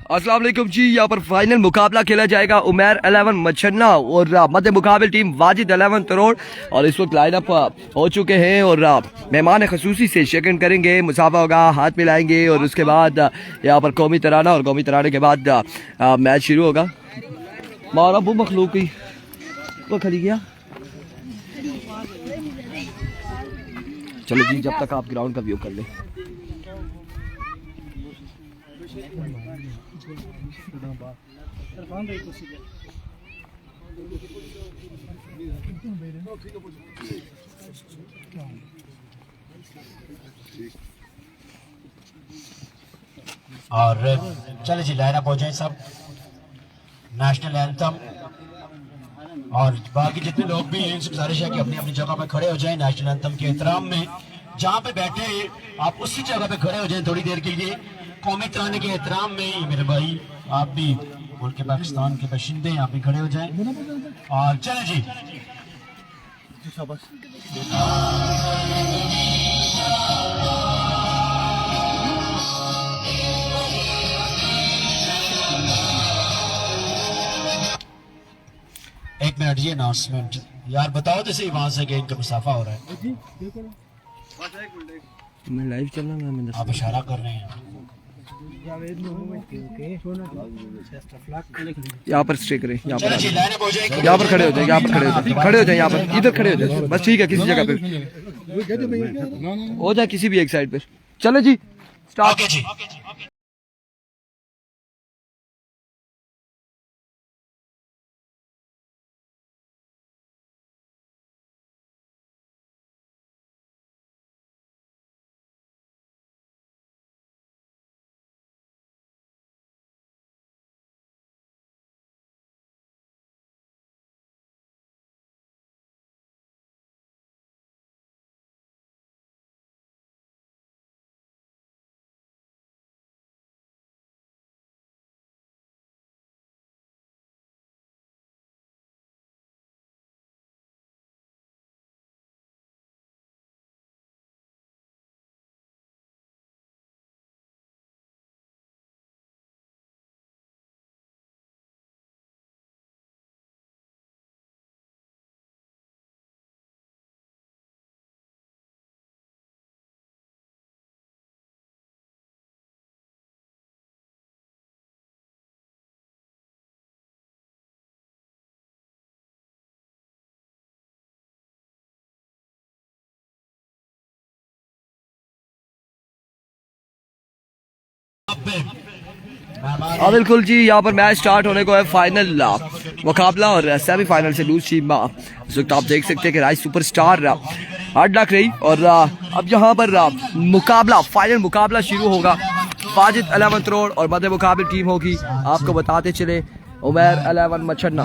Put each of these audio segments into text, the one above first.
अस्सलाम वालेकुम जी। यहाँ पर फाइनल मुकाबला खेला जाएगा उमैर 11 मच्छन्ना और मध्य मुकाबल टीम वाजिद 11 तरोड़। और इस वक्त लाइन अप हो चुके हैं और मेहमान खसूसी से शेकन करेंगे, मुसाफा होगा, हाथ मिलाएंगे और उसके बाद यहाँ पर कौमी तराना और कौमी तराने के बाद मैच शुरू होगा। मारा वो मखलूक ही वो खड़ी गया। चलो जी, जब तक आप ग्राउंड का व्यू कर लें। और चले जी, लाइन अप हो जाए सब। नेशनल एंथम और बाकी जितने लोग भी हैं, इनसे गुजारिश है कि अपनी अपनी जगह पे खड़े हो जाएं। नेशनल एंथम के एहतराम में जहाँ पे बैठे हैं आप उसी जगह पे खड़े हो जाएं थोड़ी देर के लिए। कौमी तराने के एहतराम में मेरे भाई आप भी मुल्क पाकिस्तान के बशिंदे यहाँ पे खड़े हो जाएं। और चले जी, एक मिनट ये अनाउंसमेंट यार बताओ जैसे वहां से गेम का मुसाफा हो रहा है। मैं लाइव चल रहा हूं, आप इशारा कर रहे हैं। यहाँ पर स्टे करें, यहाँ चलो जी, लाइन अप हो जाएगी। पर खड़े हो जाए, यहाँ पर खड़े हो जाए, खड़े हो जाए, यहाँ पर इधर खड़े हो जाए बस, ठीक है। किसी जगह पे हो जाए, किसी भी एक साइड पे। चलो जी, स्टार्ट। ओके जी। बिल्कुल जी, यहाँ पर मैच स्टार्ट होने को है। फाइनल मुकाबला और सेमीफाइनल से लूज टीम इस वक्त आप देख सकते हैं कि राइस सुपरस्टार हार्ड लक रही। और अब यहाँ पर मुकाबला, फाइनल मुकाबला शुरू होगा। वाजिद 11 तरोड़ और मध्य मुकाबल टीम होगी, आपको बताते चले, उमैर 11 मच्छन्ना।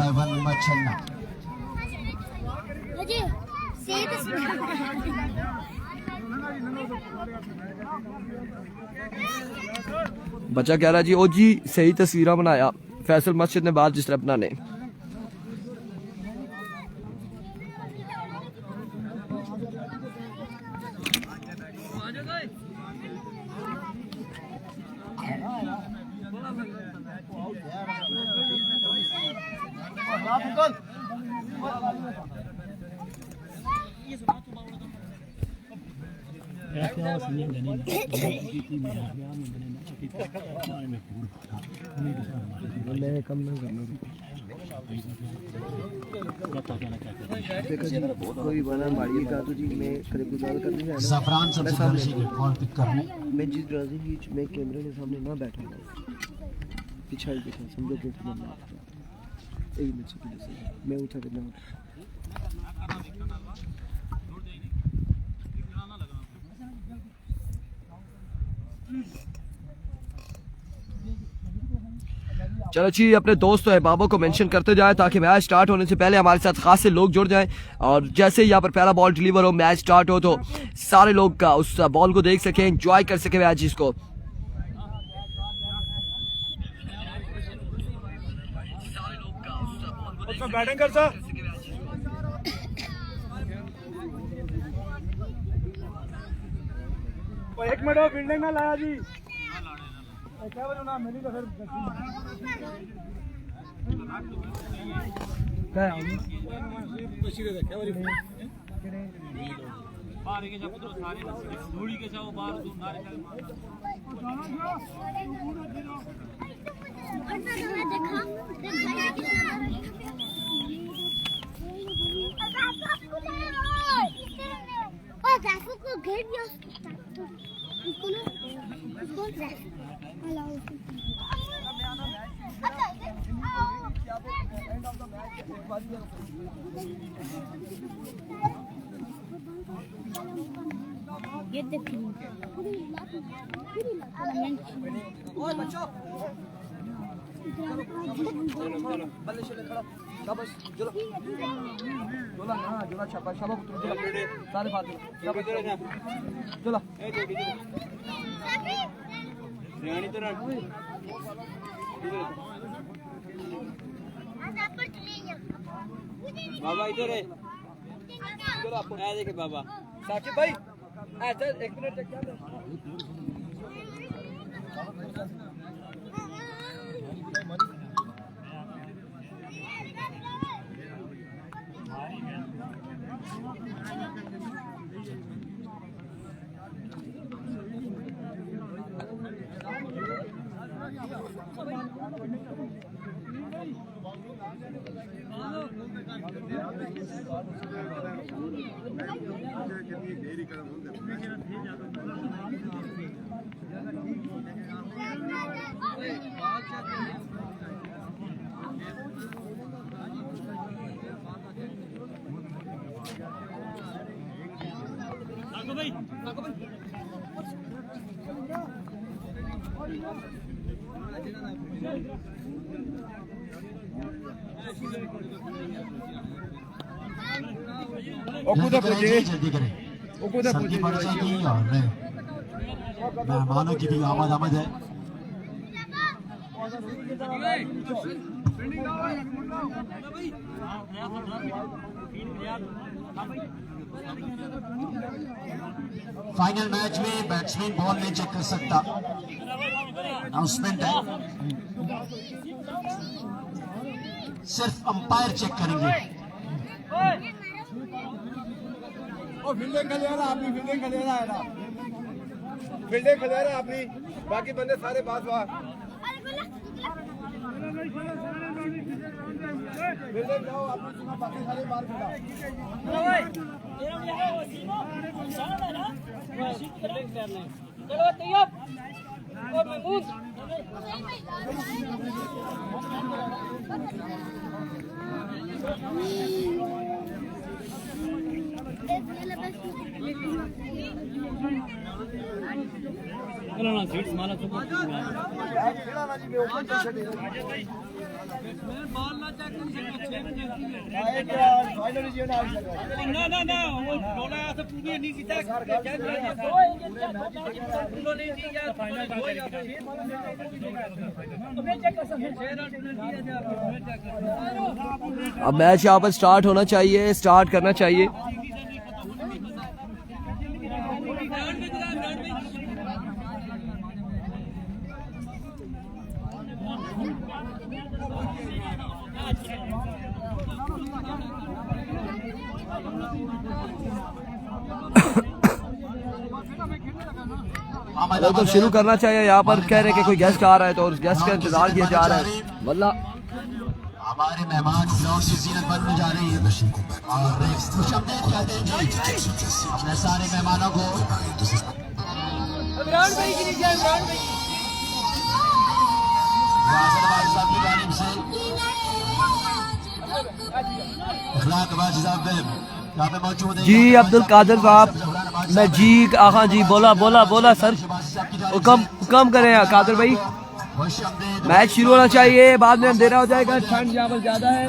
बच्चा कह रहा जी, ओ जी सही तस्वीर बनाया फैसल मस्जिद ने बात जिस तरह अपना ने। ज़फ़रान सबसे पहले कॉल पिक करने। मैं जिस ड्राइविंग बीच में कैमरे के सामने ना बैठा हूँ, पीछा ही बैठा समझो कि मैं उठा के ना चलो जी, अपने दोस्तों अहबाबों को मेंशन करते जाएं ताकि मैच स्टार्ट होने से पहले हमारे साथ खासे लोग जुड़ जाएं। और जैसे ही यहाँ पर पहला बॉल डिलीवर हो, मैच स्टार्ट हो, तो सारे लोग उस बॉल को देख सकें, एंजॉय कर सकें मैच इसको। बैटिंग कर सा एक मिनट फील्डिंग ना लाया जी। घेर दिया उसको ना उसको अलाउ Get the cream. बाबा इधर है देखे बाबा साकिब भाई ऐसा 1 मिनट तक जल्दी करें सबकी बढ़ जाएगी और मेहमानों की भी आमद है। फाइनल मैच में बैट्समैन बॉल नहीं चेक कर सकता, अनाउंसमेंट है, सिर्फ अंपायर चेक करेंगे। फील्डिंग खलेरा आप ही, फील्डिंग खलेरा है ना, फील्डिंग खलेरा आप ही, बाकी बंदे सारे बात बात फील्डिंग जाओ आप, बाकी सारे बाहर खड़ा। चलो तैयार और महमूद अब मैच यहाँ पर स्टार्ट होना चाहिए, स्टार्ट करना चाहिए। तो शुरू करना चाहिए। यहाँ पर कह रहे हैं कि कोई गेस्ट आ रहा है तो उस गेस्ट का इंतजार किया जा रहा है। वल्ला हमारे मेहमान ग्राउंड की जीनत बनने जा रही है और खुशामदीद कहते हैं जी अपने सारे मेहमानों को। साहब की जानिब से अखलाक साहब यहाँ पे मौजूद है। जी अब्दुल कादिर साहब, मैं जी हाँ जी बोला सर, हुक्म करें कादिर भाई। मैच शुरू होना चाहिए, बाद में अंधेरा हो जाएगा, ठंड यहाँ पर ज्यादा है,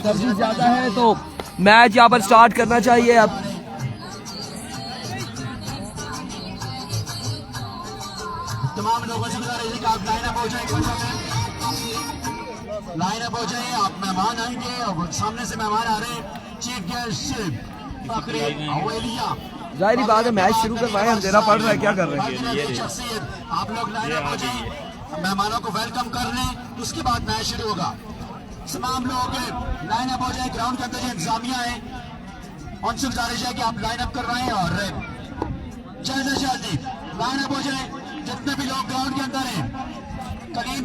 सर्दी ज्यादा है, तो मैच यहाँ पर स्टार्ट करना चाहिए। अब तमाम लोगों से गुजारिश है कि आप लाइन अप हो जाएंगे, लाइन अप हो जाए। आप मेहमान आएंगे और सामने से मेहमान आ रहे हैं, चीफ गेस्ट जाहिर बात है मैच शुरू करवाए, अंधेरा पड़ रहा है, क्या कर रहे हैं। आप लोग लाइन अप हो जाए, मेहमानों को वेलकम कर लें, उसके बाद मैच शुरू होगा। तमाम लोग लाइन अप हो जाए। ग्राउंड के अंदर जो इंतजामिया है उनसे गुजारिश है कि आप लाइन अप करवाएं और जल्द से जल्दी लाइन अप हो जाए। जितने भी लोग ग्राउंड के अंदर हैं,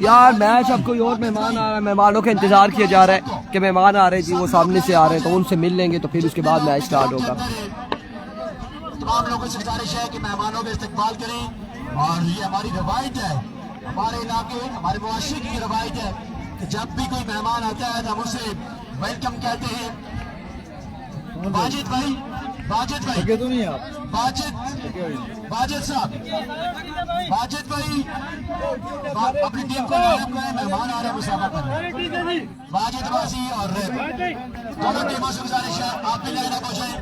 यार मैच अब कोई और मेहमान आ रहा है, मेहमानों का इंतजार किया जा रहा है कि मेहमान आ रहे हैं जी, वो सामने से आ रहे हैं तो उनसे मिल लेंगे, तो फिर उसके बाद मैच स्टार्ट होगा। तमाम लोगों से गुजारिश है कि मेहमानों का इस्तकबाल करें और ये हमारी रवायत है, हमारे इलाके हमारे मुआशरे की रवायत है कि जब भी कोई मेहमान आता है तो हम उसे वेलकम कहते हैं। बाजिद भाई, बाजिद भाई, तो नहीं आप बाजिद साहब, बाजिद भाई अपनी टीम को मेहमान आ रहे हैं मुसाफा पर, बाजिद वासी और दोनों टीमों से गुजारिश है आप भी लाइन अप हो जाए।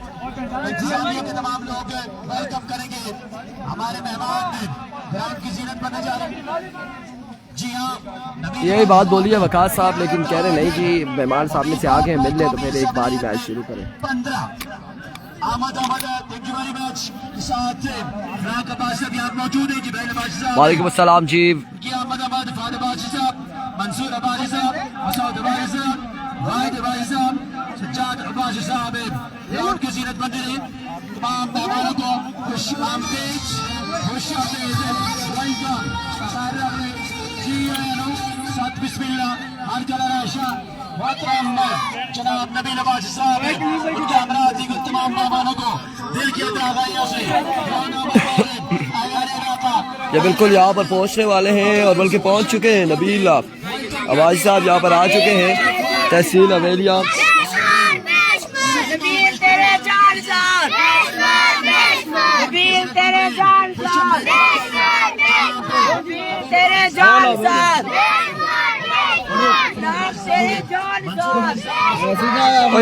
इंतजामिया के तमाम लोग वेलकम करेंगे। हमारे मेहमान ग्राउंड की जीनत बनने जा रहे हैं। जी हाँ, यही बात बोली है वकास साहब, लेकिन कह रहे नहीं जी मेहमान सामने से आ गए मिल ले तो फिर एक बार ही मैच शुरू करें। 15 आमद थैंक यू वेरी मच। साथ राक अब्बास साहब यहाँ मौजूद है जी, भाई अब्बास साहब, वालेकुम अस्सलाम जी। आमद फाद अब्बास साहब, मंसूर अब्बास साहब, मसूद अब्बास साहब, वाहिद अब्बास साहब, सज्जाद अब्बास साहब ग्राउंड की जीनत बन रही है। तमाम मेहमानों को खुश आमदीद, खुश आमदीद, वेलकम जी आयानो साथ बिस्मिल्लाह हर कला राशा मोहतरम जनाब नबी अब्बास साहब उनके हमराह दी तमाम मेहमानों को दिल की अतागाइयों से ये बिल्कुल यहाँ पर पहुँचने वाले हैं और बल्कि पहुँच चुके हैं। नबील अब्बास साहब यहाँ पर आ चुके हैं, तहसील अवेलिया।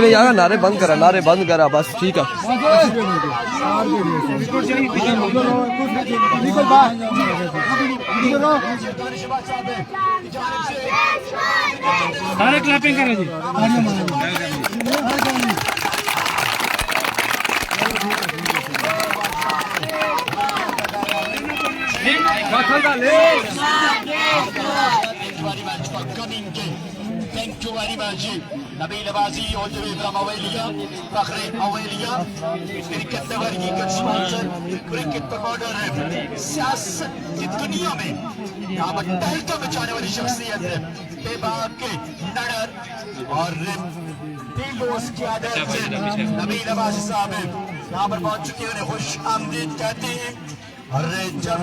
यार नारे बंद करा बस ठीक है। सारे क्लैपिंग करें जी। Thank you very much. Nabil Abazi all the way from Awelia, Bahrain Awelia, cricket never cricket sponsor, cricket promoter है। सियासत की दुनिया में यहाँ पर तहलका मचाने वाली शख्सियत है, बेबाक के नडर और दिलों की आदत से नबील अबासी साहब यहाँ पर पहुंच चुके हैं, उन्हें खुश आमदीद कहते हैं। और जब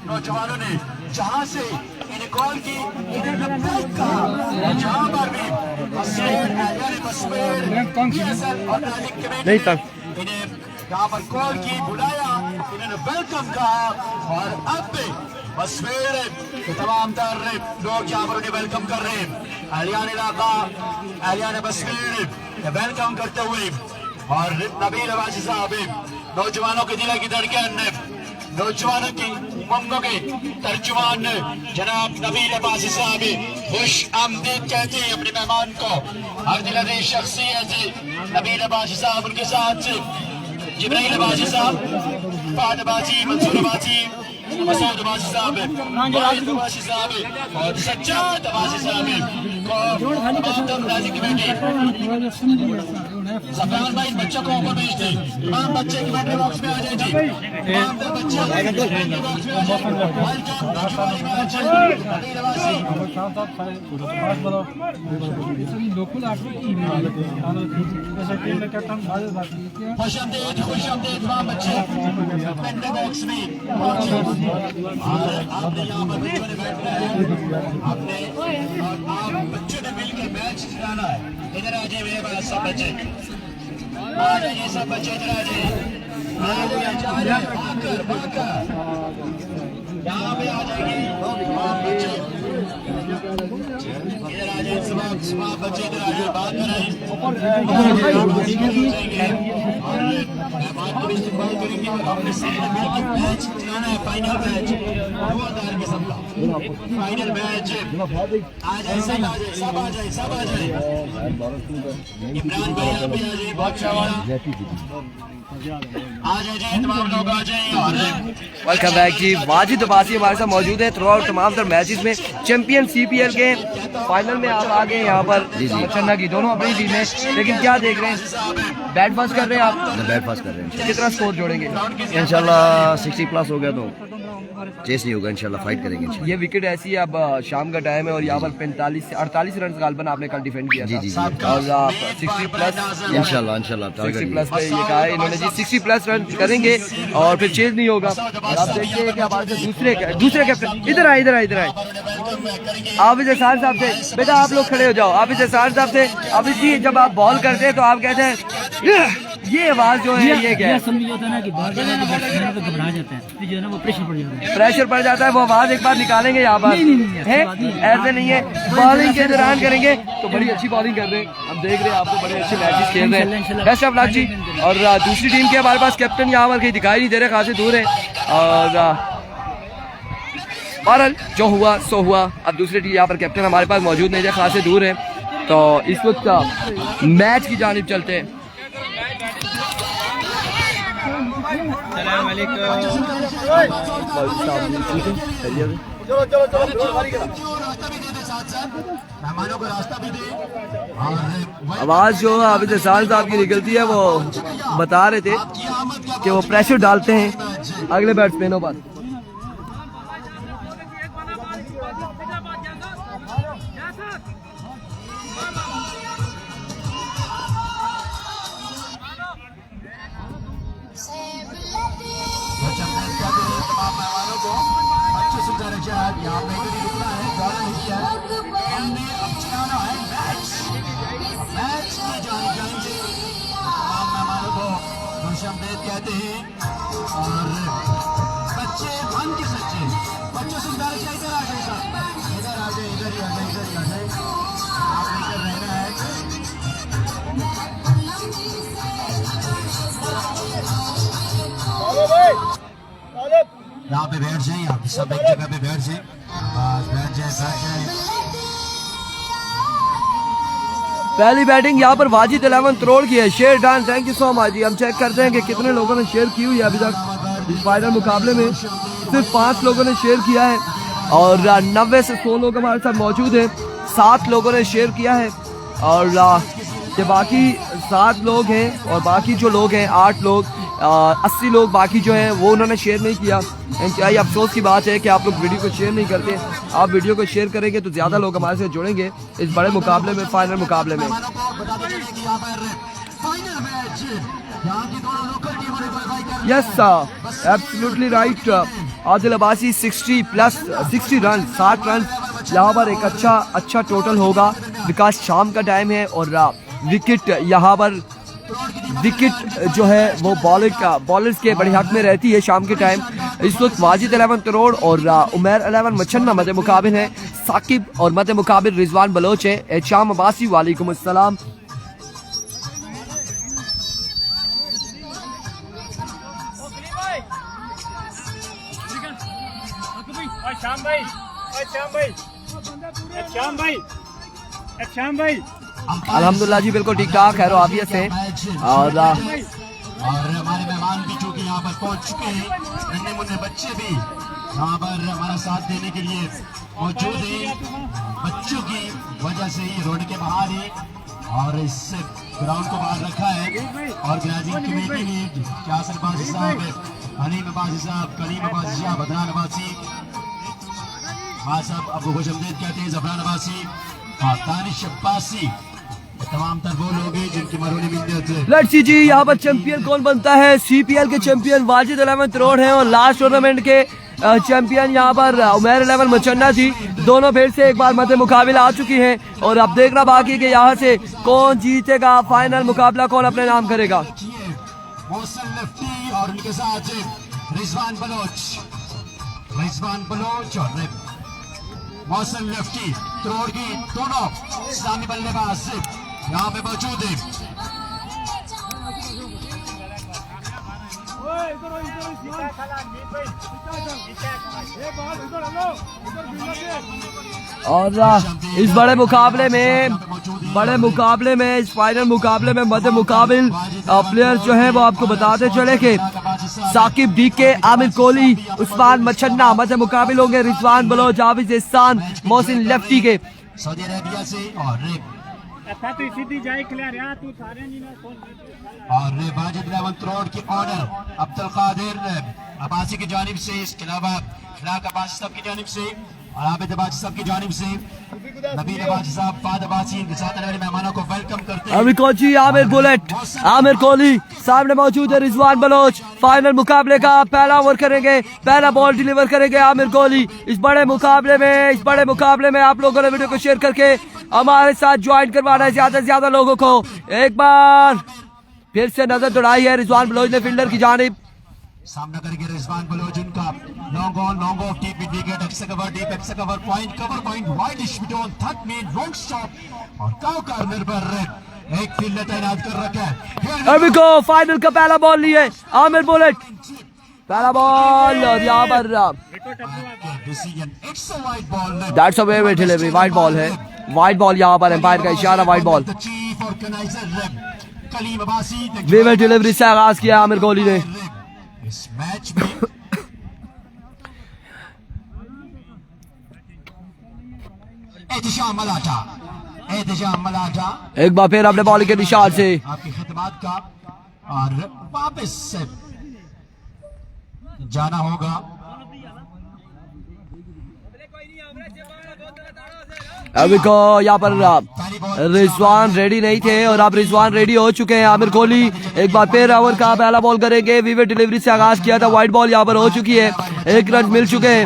नौजवानों ने जहाँ से इन्हें कॉल की, इन्हें कहा जहाँ पर भी नहीं था इन्हें यहाँ पर कॉल की, बुलाया, इन्होंने वेलकम कहा और अब भी बसवेर के तमाम तर लोग यहाँ पर उन्हें वेलकम कर रहे हैं। अहलियान इलाका, अहलियान बसवेर वेलकम करते हुए और नबील अबासी साहब नौजवानों के दिल की धड़कन, नौजवानों की उमंगों के तर्जुमान जनाब नबील अबासी साहब खुश आमदीद कहते हैं अपने मेहमान को। हर दिल अजीज शख्सियत नबील अबासी साहब, उनके साथ जिब्राइल अबासी साहब, फाद अबासी, मंसूर अबासी, मसूद अबासी साहब, वाहिद अबासी साहब और सज्जाद अबासी साहब को राजी कमेटी सफान भाई बच्चों को ऊपर भेज दे। तमाम बच्चे कमेंट्री बॉक्स में आ जाए जी, तमाम बच्चे कमेंट्री बॉक्स में आ जाए। खुश आमदीद तमाम बच्चे कमेंट्री बॉक्स में आपने यहाँ पर बच्चों ने बैठना है, आपने और आप बच्चों ने मिलकर मैच जिताना है। इधर आ जाए मेरे पास सब बच्चे, आ जाइए सब बच्चे, इधर आ जाइए, यहाँ पे आ जाएंगे तमाम बच्चे, इधर आ जाए तमाम आप बच्चे इधर आगे बात करें और मेहमान को भी इस्तेमाल करेंगे और अपने सामने मिलकर मैच चलाना है। फाइनल मैच 2000 के सबका फाइनल मैच आ जाए, सब आ जाए, सब आ जाए, सब आ जाए। इमरान भाई आप भी आ जाइए, बहुत शुक्रिया, आ जाइए, तमाम लोग आ जाइए। और वेलकम बैक जी। वाजिद अब्बासी हमारे साथ मौजूद है थ्रू आउट तमाम तर मैचेस में। चैंपियन CPL के फाइनल में आप आ गए यहाँ पर मच्छन्ना की दोनों अपनी टीम में, लेकिन क्या देख रहे हैं, बैट पास कर रहे हैं आप? बैट पास कर रहे हैं। कितना स्कोर जोड़ेंगे? इंशाल्लाह 60 प्लस हो गया तो चेस नहीं होगा, इंशाल्लाह फाइट करेंगे इंशाल्लाह। ये विकेट ऐसी है, अब शाम का टाइम है और यहाँ पर 45 से 48 रन गालबन आपने कल डिफेंड किया था। जी। और 60 प्लस इंशाल्लाह 60 प्लस पे ये कहा है इन्होंने जी, 60 प्लस रन करेंगे और फिर चेज नहीं होगा। और आप देखिए कि हमारे दूसरे कैप्टन इधर आए हाफिज एहसान साहब से, बेटा आप लोग खड़े हो जाओ। हाफिज एहसान साहब से, हाफिज जी जब आप बॉल करते हैं तो आप कहते हैं ये आवाज जो है ये क्या है? समझ होता है ना कि बाहर जाने के बैट्समैन तो घबरा जाता है, फिर जो है ना वो प्रेशर पड़ जाता है। प्रेशर पड़ जाता है, वो आवाज एक बार निकालेंगे यहाँ पर? है ऐसे नहीं है, बॉलिंग के दौरान करेंगे तो बड़ी अच्छी बॉलिंग कर रहे हैं। हम देख रहे हैं आपको बड़े अच्छे मैचेस खेल रहे हैं। बेस्ट ऑफ लक जी। और दूसरी टीम के हमारे पास कैप्टन यहाँ पर कहीं दिखाई नहीं दे रहे, खासे दूर है। और बहरहाल जो हुआ सो हुआ। अब दूसरी टीम यहाँ पर कैप्टन हमारे पास मौजूद नहीं है, खासे दूर है। तो इस वक्त मैच की जानिब चलते हैं। मेहमानों को रास्ता भी दे। आवाज जो हाफिज एहसान साहब की निकलती है वो बता रहे थे कि वो प्रेशर डालते हैं अगले बैट्समैनों पर। तमाम मेहमानों को अच्छे से दर्जा यहाँ पे भी रुकना है, जाना नहीं है। हमने अब चलाना है मैच में जाएंगे। तमाम मेहमानों को खुशामदीद कहते हैं। और बच्चे मन के सच्चे बच्चों से दर्जा इधर आ जाए, इधर आ जाए, इधर ही आ जाए, इधर ही आ जाए। आप लेकर रहना है। यहाँ पे बैठ जाए, यहाँ पे सब एक जगह पे बैठ जाए, बैठ जाए। पहली बैटिंग यहाँ पर वाजिद 11 करोड़ की है। शेयर डान thank you so much ji. हम चेक करते हैं कि कितने लोगों ने शेयर की हुई है अभी तक इस फाइनल मुकाबले में। सिर्फ 5 लोगों ने शेयर किया है और 90 से 100 लोग हमारे साथ मौजूद हैं। 7 लोगों ने शेयर किया है और ये बाकी 7 लोग हैं और बाकी जो लोग हैं 8 लोग 80 लोग बाकी जो हैं वो उन्होंने शेयर नहीं किया। क्या ही अफसोस की बात है कि आप लोग वीडियो को शेयर नहीं करते। आप वीडियो को शेयर करेंगे तो ज़्यादा लोग हमारे साथ जुड़ेंगे इस बड़े मुकाबले में, फाइनल मुकाबले में। Yes sir, absolutely right. Adil Abbasi 60 run 60 run यहाँ पर एक अच्छा टोटल होगा बिकॉज शाम का टाइम है और विकेट यहाँ पर जो है वो बॉलर्स के बड़े हक में रहती है शाम के टाइम। इस वक्त वाजिद 11 करोड़ और उमैर 11 मच्छन्ना मद मुकाबिल है। साकिब और मद मुकाबिल रिजवान बलोच है। एहशाम अब्बासी वालेकुम अस्सलाम। श्याम भाई अल्हम्दुलिल्लाह जी बिल्कुल ठीक ठाक, खैर आफियत से। और हमारे मेहमान भी चूंकि यहाँ पर पहुँच चुके हैं, नन्हे मुन्ने बच्चे भी यहाँ पर हमारा साथ देने के लिए मौजूद हैं। बच्चों की वजह से ही रौनकें बहार है और इस ग्राउंड को बाहर रखा है। ऑर्गेनाइजिंग कमेटी ने यासिर अब्बासी साहब, हनीम अब्बासी साहब, करीम अब्बासी साहब, अदनान अब्बासी साहब, आपको खुशआमदीद कहते हैं, जफरान अब्बासी और तानिश अब्बासी, तमाम तर वो लोग हैं जिनकी मरूनी मिन्नत है। लेट्स सी जी यहाँ पर चैंपियन कौन बनता है। CPL के चैंपियन वाजिद 11 करोड़ हैं और लास्ट टूर्नामेंट के चैंपियन यहाँ पर उमैर 11 मच्छन्ना जी। दोनों फिर से एक बार मध्य मुकाबला आ चुकी हैं और अब देखना बाकी कि यहाँ से कौन जीतेगा, फाइनल मुकाबला कौन अपने नाम करेगा। मोहसिन लफ्टी और उनके साथ रिजवान बलोच और मोहसिन लेफ्टी त्रोड़ की दोनों इस्लामी बल्लेबाज यहाँ पे मौजूद है। और इस बड़े मुकाबले में इस फाइनल मुकाबले में मध्य मुकाबिल प्लेयर जो है वो आपको बताते चले कि साकिब डीके, आमिर कोहली, उस्मान मच्छन्ना। मध्य मुकाबिल होंगे रिजवान बलोच, हाफिज एहसान, मोहसिन लेफ्टी के। सऊदी अरेबिया से और वाजिद 11 करोड़ की ऑर्डर अब्दुल कादिर अब्बासी की जानिब से, इसके अलावा खिलाक अब्बासी साहब की जानिब से और आबिद अब्बासी साहब की जानिब से नबील अब्बासी साहब, फाद अब्बासी, इनके साथ आने वाले मेहमानों को वेलकम करते हैं। अभी कोची आमिर बुलेट, आमिर कोहली सामने मौजूद है, रिजवान बलोच। फाइनल मुकाबले का पहला ओवर करेंगे, पहला बॉल डिलीवर करेंगे आमिर कोहली। इस बड़े मुकाबले में आप लोगों ने वीडियो को शेयर करके हमारे साथ ज्वाइन करवाना है ज्यादा से ज्यादा लोगों को। एक बार फिर से नजर दौड़ाई है रिजवान बलोच ने फील्डर की जानिब। सामना करेंगे रिजवान बलोच, उनका long on long off, deep mid wicket, extra cover, deep extra cover, point cover point, wide spin, third mean, long shot और काउ कॉर्नर पर एक फील्डर तैनात कर रखा है। अभी को फाइनल का पहला बॉल लिए आमिर बुलेट, पहला बॉल और यहाँ पर that's a very delivery, wide ball है, वाइड बॉल यहाँ पर एम्पायर का इशारा, वाइड बॉल। वेवर डिलीवरी से आगाज किया आमिर कोहली ने इस मैच में। एहतिशाम मलाटा एक बार फिर अपने बॉलिंग के निशान से आपकी खिदमत का और वापस से जाना होगा। अभी को यहाँ पर रिजवान रेडी नहीं थे और अब रिजवान रेडी हो चुके हैं। आमिर कोहली एक बार फिर ओवर का पहला बॉल करेंगे, विवेक डिलीवरी से आगाज किया था, वाइड बॉल यहाँ पर हो चुकी है, 1 रन मिल चुके हैं।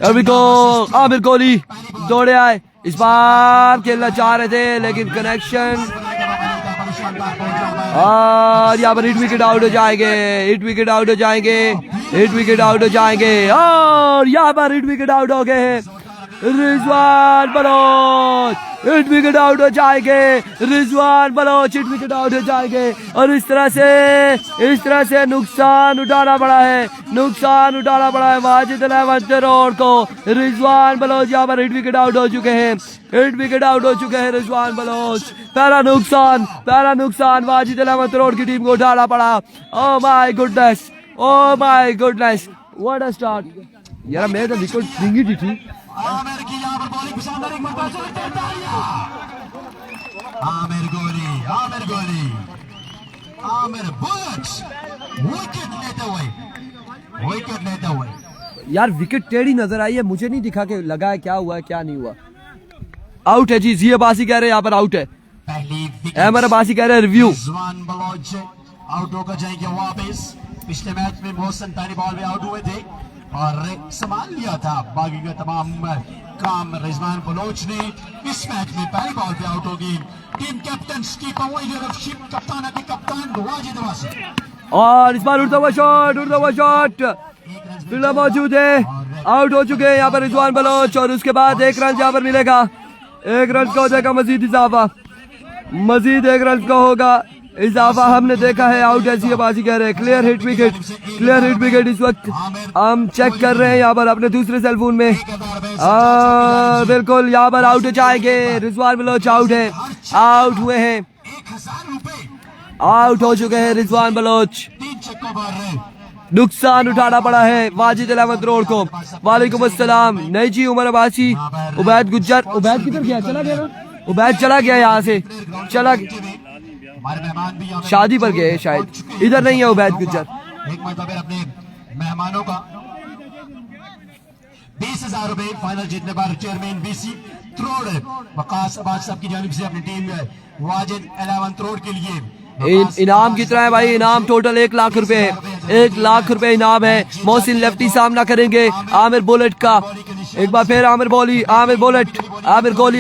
अभी को आमिर कोहली दौड़े आए, इस बार खेलना चाह रहे थे लेकिन कनेक्शन, और यहाँ पर हिट विकेट आउट हो जाएंगे, हिट विकेट आउट हो जाएंगे, हिट विकेट आउट हो जाएंगे और यहाँ पर हिट विकेट आउट हो गए हैं Rizwan Baloch, hit wicket out हो जाएंगे Rizwan Baloch, hit wicket out हो जाएंगे। और इस तरह से नुकसान उठाना पड़ा है, वाजिद 11 करोड़ को। रिजवान बलोच यहाँ पर हिट विकेट आउट हो चुके हैं, रिजवान बलोच। पहला नुकसान वाजिद 11 करोड़ की टीम को उठाना पड़ा। ओह my goodness, what a start यार, मैं तो विकेट सिंगी थी। आमिर की यहाँ पर बॉलिंग शानदार, एक मरतबा चले तालियां। आमिर बुलेट विकेट लेते हुए यार विकेट टेढ़ी नजर आई है, मुझे नहीं दिखा कि लगा है, क्या हुआ है क्या नहीं हुआ। आउट है जी, जी अब्बासी कह रहे हैं यहाँ पर आउट है, अहमद अब्बासी कह रहे हैं रिव्यू। रिजवान बलोच आउट होकर जाएंगे वापस। पिछले मैच में मोहसिन पहली बॉल में आउट हुए थे और संभाल लिया था बाकी का तमाम काम रिजवान बलोच ने। इस मैच में पहली बॉल पे आउट होगी टीम कैप्टन कप्तान वाजिद अब्बासी। और इस बार उड़ता हुआ शॉट फील्डर मौजूद है, आउट हो चुके हैं यहाँ पर रिजवान बलोच। और उसके बाद 1 रन यहाँ पर मिलेगा, 1 रन का हो जाएगा मजीद इजाफा, मजीद 1 रन का होगा इजाफा। हमने देखा है आउट ऐसी बाजी कह रहे हैं, क्लियर हिट विकेट। इस वक्त हम चेक कर रहे हैं यहाँ पर अपने दूसरे सेलफोन में, बिल्कुल यहाँ पर आउट हो जाएंगे। रिजवान बलोच आउट हुए हैं, आउट हो चुके हैं रिजवान बलोच। नुकसान उठाना पड़ा है वाजिद 11 करोड़ को। वालेकुम अस्सलाम। नहीं जी, उमर अब्बासी, उबैद गुज्जर, उबैद किधर गया? चला गया ना, उबैद चला गया, यहाँ से चला, शादी पर गए शायद, इधर नहीं है उबैद गुज्जर। एक मतलब अपने मेहमानों का 20,000 रुपए फाइनल जीतने पर चेयरमैन बीसी त्रोड़ वकास अब्बास साहब की जानिब से अपनी टीम वाजिद 11 करोड़ के लिए इनाम कितना है भाई? इनाम टोटल 1 लाख रुपए है, 1 लाख रुपए इनाम है। मोहसिन लेफ्टी सामना करेंगे आमिर बुलेट का। एक बार फिर आमिर कोहली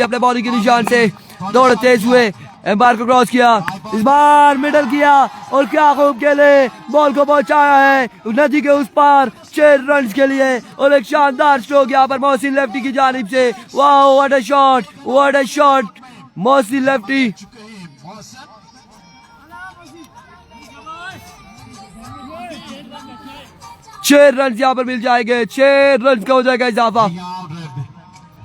अपने बॉलिंग के निशान से दौड़ तेज हुए, एम्पायर को क्रॉस किया, इस बार मिडल किया और क्या खूब खेले, बॉल को पहुंचाया है नदी के उस पार 6 रन के लिए और एक शानदार स्ट्रोक यहाँ पर मोहसिन लेफ्टी की जानिब से। Wow what a shot, what a shot Mohsin lefty. 6 run यहाँ पर मिल जाएंगे, 6 रन का हो जाएगा इजाफा।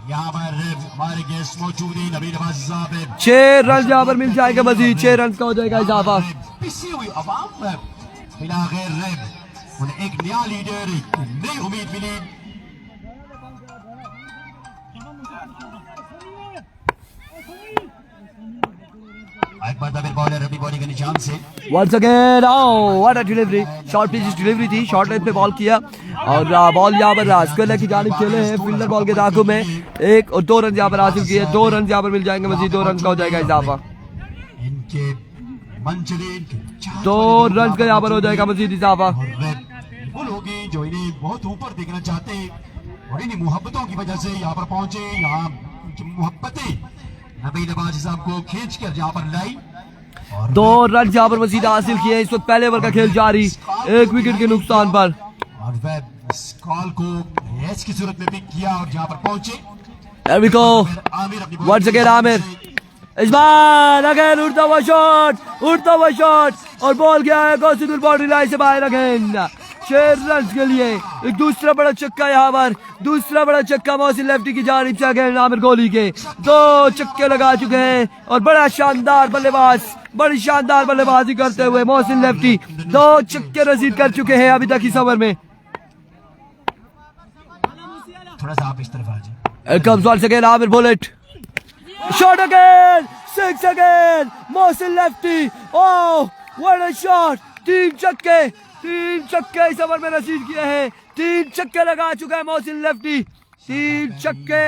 यहाँ पर हमारे गेस्ट मौजूद हैं, नबील अब्बास साहब। 6 रन यहाँ पर मिल जाएगा मजीद, 6 रन का हो जाएगा इजाफा। पिसी हुई अवाम बिला गैर उन्हें एक नया लीडर, एक नई उम्मीद मिली। एक बार फिर बॉलर अपनी बॉलिंग के निशान से Once again, oh what a delivery, short pitch delivery थी, शॉर्ट लाइन पे बॉल किया और बॉल यहाँ पर स्क्वायर की जानिब खेले हैं फील्डर बॉल के दाखों में 1 और 2 रन यहाँ पर हासिल किए, 2 रन यहाँ पर मिल जाएंगे मजीद, 2 रन का हो जाएगा इजाफा। इनके मंजिलें 2 रन का यहाँ पर हो जाएगा मजीद इजाफा। वो लोग हैं जो इन्हें बहुत ऊपर देखना चाहते हैं और इन्हीं मोहब्बतों की वजह से यहाँ पर पहुंचे। यहाँ की मोहब्बतें नबील अब्बास साहब को खींच कर यहाँ पर लाई और 2 रन यहाँ पर मजीद हासिल किए। इस वक्त पहले ओवर का खेल जारी, 1 विकेट के नुकसान पर और वह इस कॉल को ऐस की सूरत में पिक किया और यहाँ पर पहुंचे। There we go. आमिर अपनी Once again आमिर, इस बार अगेन उड़ता हुआ शॉट और बॉल गया है गौसिदुल बाउंड्री लाइन से बाहर अगेन। 6 रन के लिए एक दूसरा बड़ा छक्का यहाँ पर, दूसरा बड़ा छक्का मोहसिन लेफ्टी की जानिब से अगेन आमिर कोहली के 2 छक्के लगा चुके हैं और बड़ा शानदार बल्लेबाज, बड़ी शानदार बल्लेबाजी करते हुए मोहसिन लेफ्टी 2 छक्के रसीद कर चुके हैं अभी तक इस ओवर में। थोड़ा सा आप इस तरफ आ जाए। Here comes once again Amir bullet. Shot again, 6 again. Mohsin lefty. Oh, what a shot! 3 छक्के इस ओवर में रसीद किए हैं। 3 छक्के लगा चुका है मोहसिन लेफ्टी। 3 छक्के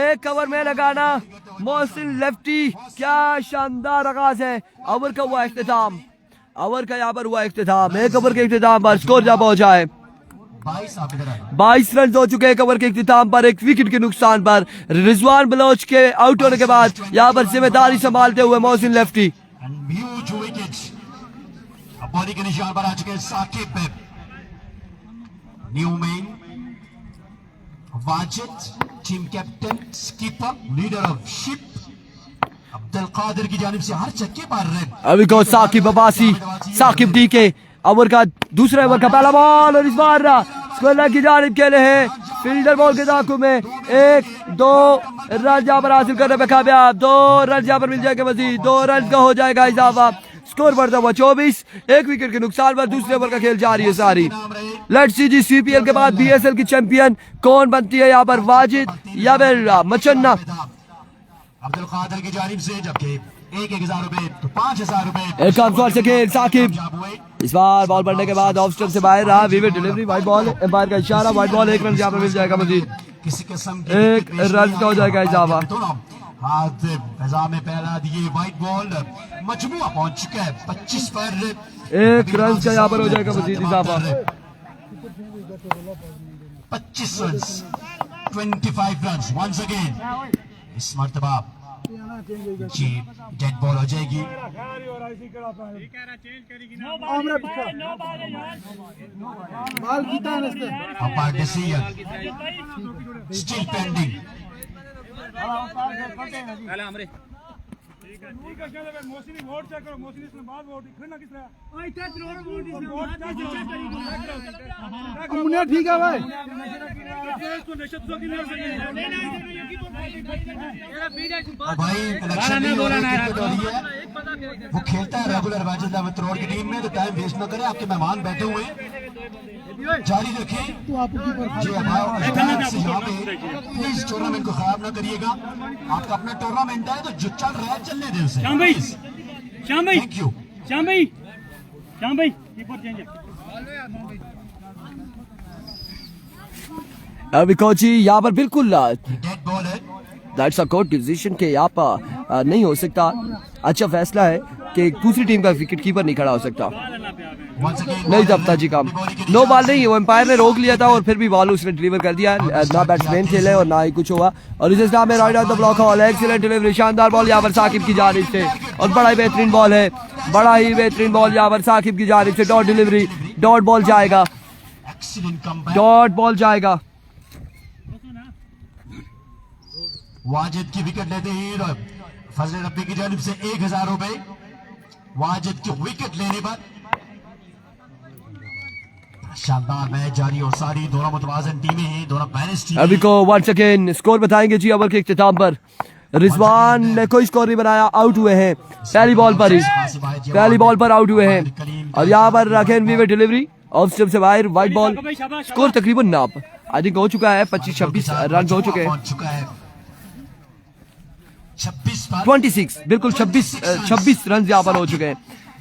एक ओवर में लगाना मोहसिन लेफ्टी, क्या शानदार आगाज है। ओवर का हुआ इख्तिताम, ओवर का यहाँ पर हुआ इख्तिताम। 1 ओवर के इख्तिताम पर स्कोर जा पहुंचा है 22 रन हो चुके हैं ओवर के इख्तिताम पर, 1 विकेट के नुकसान पर। रिजवान बलोच के आउट होने के बाद यहाँ पर जिम्मेदारी संभालते हुए मोहसिन लेफ्टी। बॉलिंग के निशान पर आ चुके हैं Saqib, Newman, Wajid, team captain, skipper, leader of ship Abdul Qadir की जानिब से हर छक्के मार रहे हैं। अभी को साकिब अब्बासी, साकिब डी के ओवर का दूसरा ओवर का पहला बॉल और इस बार स्क्वायर की जानिब खेले हैं फील्डर बॉल के दाखों में 1-2 रन यहाँ पर हासिल करने में कामयाब। 2 रन यहाँ पर मिल जाएंगे मजीद, 2 रन का हो जाएगा इजाफा। स्कोर बढ़ता हुआ 24, 1 विकेट के नुकसान पर दूसरे ओवर का खेल जारी है सारी। लेट्स सी जी सीपीएल के बाद बीएसएल की चैंपियन कौन बनती है यहाँ पर, वाजिद या फिर मचन्ना। अब्दुल कादिर की जानिब से जबकि 1,000 रुपए तो 5,000 रुपए। एक काम से खेल साकिब, इस बार बॉल बढ़ने के बाद ऑफ स्टंप से बाहर रहा, vivid delivery, wide ball, umpire का इशारा, वाइड बॉल, 1 रन यहाँ पर मिल जाएगा मजीद, किसी किस्म 1 रन का हो जाएगा इजाफा। हाथ फजा में पहला दिए, वाइड बॉल, मजमुआ पहुंच चुका है 25 पर, 1 रन का यहाँ पर हो जाएगा मजीद इजाफा। 25 रन, 25 रन वंस अगेन। इस मर्तबा जी डेड बॉल हो जाएगी। Umpire decision still pending. ठीक है भाई, भाई इलेक्शन नहीं हो रही है, वो खेलता है रेगुलर वाजिद अहमद तरोड़ की टीम में, तो टाइम वेस्ट न करें। आपके मेहमान बैठे हुए हैं, जारी रखें जी। यहाँ पे प्लीज टूर्नामेंट को खराब ना करिएगा। आपका अपना टूर्नामेंट है तो जो चल रहा है चलने दें उसे। Thank you. अभी कोची यहाँ पर बिल्कुल डेड बॉल है, दैट्स अ गुड डिसीजन के यहाँ पर नहीं हो सकता। अच्छा फैसला है कि दूसरी टीम का विकेट कीपर नहीं खड़ा हो सकता। नहीं दबता जी काम, नो बॉल नहीं, वो एम्पायर ने रोक लिया था और फिर भी बॉल उसने डिलीवर कर दिया, ना बैट्समैन खेले और ना ही कुछ हुआ। और इस में right of the block hole, excellent delivery, शानदार बॉल यहाँ पर साकिब की जानिब से और बड़ा ही बेहतरीन बॉल है, बड़ा ही बेहतरीन बॉल यहाँ पर साकिब की जानिब से, डॉट डिलीवरी, डॉट बॉल जाएगा, डॉट बॉल जाएगा। वाजिद की विकेट लेते ही फजल रब्बी की जानिब से 1000 रुपए वाजिद की विकेट लेने पर। शानदार मैच जारी और सारी दोनों मुतवाज़िन टीमें हैं, दोनों बैलेंस टीमें। अभी को वंस अगेन स्कोर बताएंगे जी ओवर के इख्तिताम पर। रिजवान ने कोई स्कोर नहीं बनाया, आउट हुए हैं पहली बॉल पर ही, पहली बॉल पर आउट हुए हैं। और यहाँ पर again weaver delivery off stump से बाहर, वाइट बॉल। स्कोर तकरीबन नाप आई थिंक हो चुका है, 25-26 रन हो चुके हैं, 26 बिल्कुल 26 रन यहाँ पर हो चुके हैं,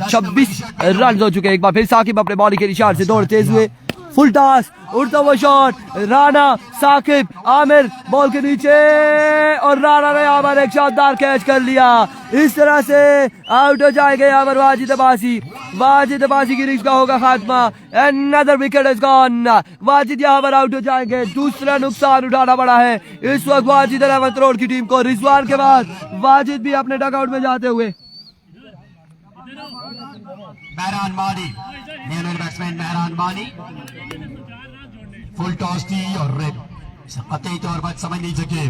26 रन हो चुके हैं। एक बार फिर साकिब अपने बॉलिंग के इशारे से दौड़ तेज हुए, फुल टॉस, उड़ता हुआ शॉट, राना, साकिब, आमिर बॉल के नीचे और राना ने यहाँ पर एक शानदार कैच कर लिया। इस तरह से आउट हो जाएंगे यहाँ पर वाजिद अब्बासी, वाजिद अब्बासी की इनिंग्स का होगा खात्मा। Another wicket is gone, Wajid यहाँ पर आउट हो जाएंगे, दूसरा नुकसान उठाना पड़ा है इस वक्त वाजिद 11 करोड़ की टीम को। रिजवान के बाद वाजिद भी अपने डगआउट में जाते हुए। महरान मानी, न्यूनल बैट्समैन महरान मानी, फुल टॉस थी और कतई तौर पर समझ नहीं सके,